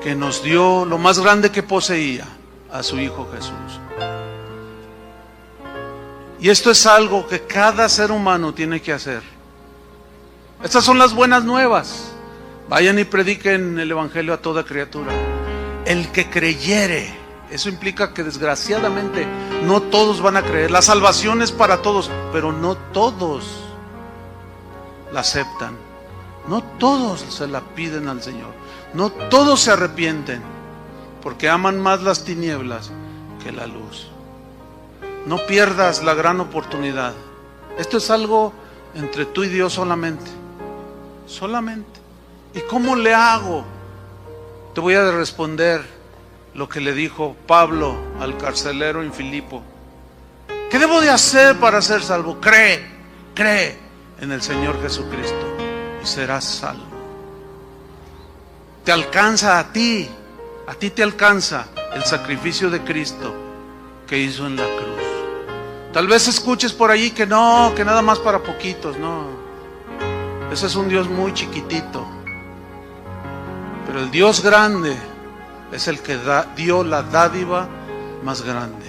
que nos dio lo más grande que poseía, a su Hijo Jesús. Y esto es algo que cada ser humano tiene que hacer. Estas son las buenas nuevas. Vayan y prediquen el Evangelio a toda criatura. El que creyere, eso implica que desgraciadamente no todos van a creer. La salvación es para todos, pero no todos la aceptan. No todos se la piden al Señor. No todos se arrepienten, porque aman más las tinieblas que la luz. No pierdas la gran oportunidad. Esto es algo entre tú y Dios solamente. Solamente. ¿Y cómo le hago? Te voy a responder lo que le dijo Pablo al carcelero en Filipo. ¿Qué debo de hacer para ser salvo? Cree en el Señor Jesucristo y serás salvo. Te alcanza a ti te alcanza el sacrificio de Cristo que hizo en la cruz. Tal vez escuches por allí que no, que nada más para poquitos, no. Ese es un Dios muy chiquitito. Pero el Dios grande es el que dio la dádiva más grande.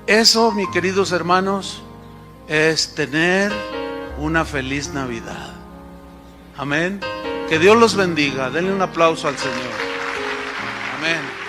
Eso, mis queridos hermanos, es tener una feliz Navidad. Amén. Que Dios los bendiga. Denle un aplauso al Señor. Amén.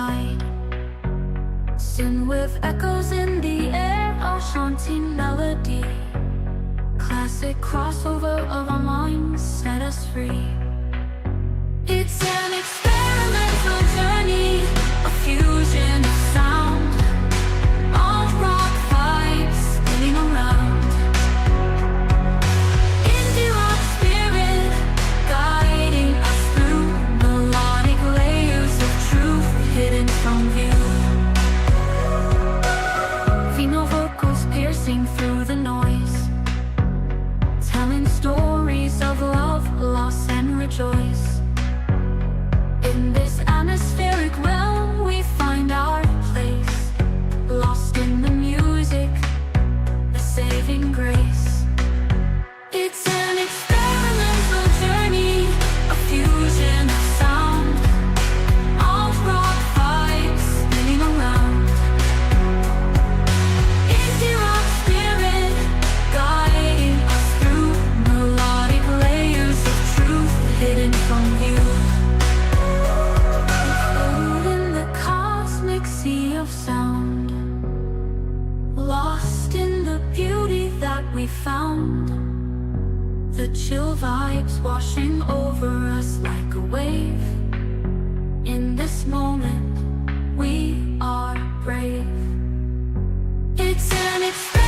night. Soon with echoes in the air, a haunting melody. Classic crossover of our minds set us free. It's an experimental journey, a fusion of sound, all rock vibes spinning around. Indie rock spirit guiding us through melodic layers of truth hidden from view. Female vocals piercing through the noise, telling stories of love, loss, and rejoice. In this atmospheric realm we find our place, lost in the music, the saving grace. It's an experimental journey, a fusion of sound, all rock vibes spinning around. Indie rock spirit guiding us through melodic layers of truth hidden from view. In the cosmic sea of sound, lost in the beauty that we found. The chill vibes washing over us like a wave. In this moment, we are brave. It's an experience.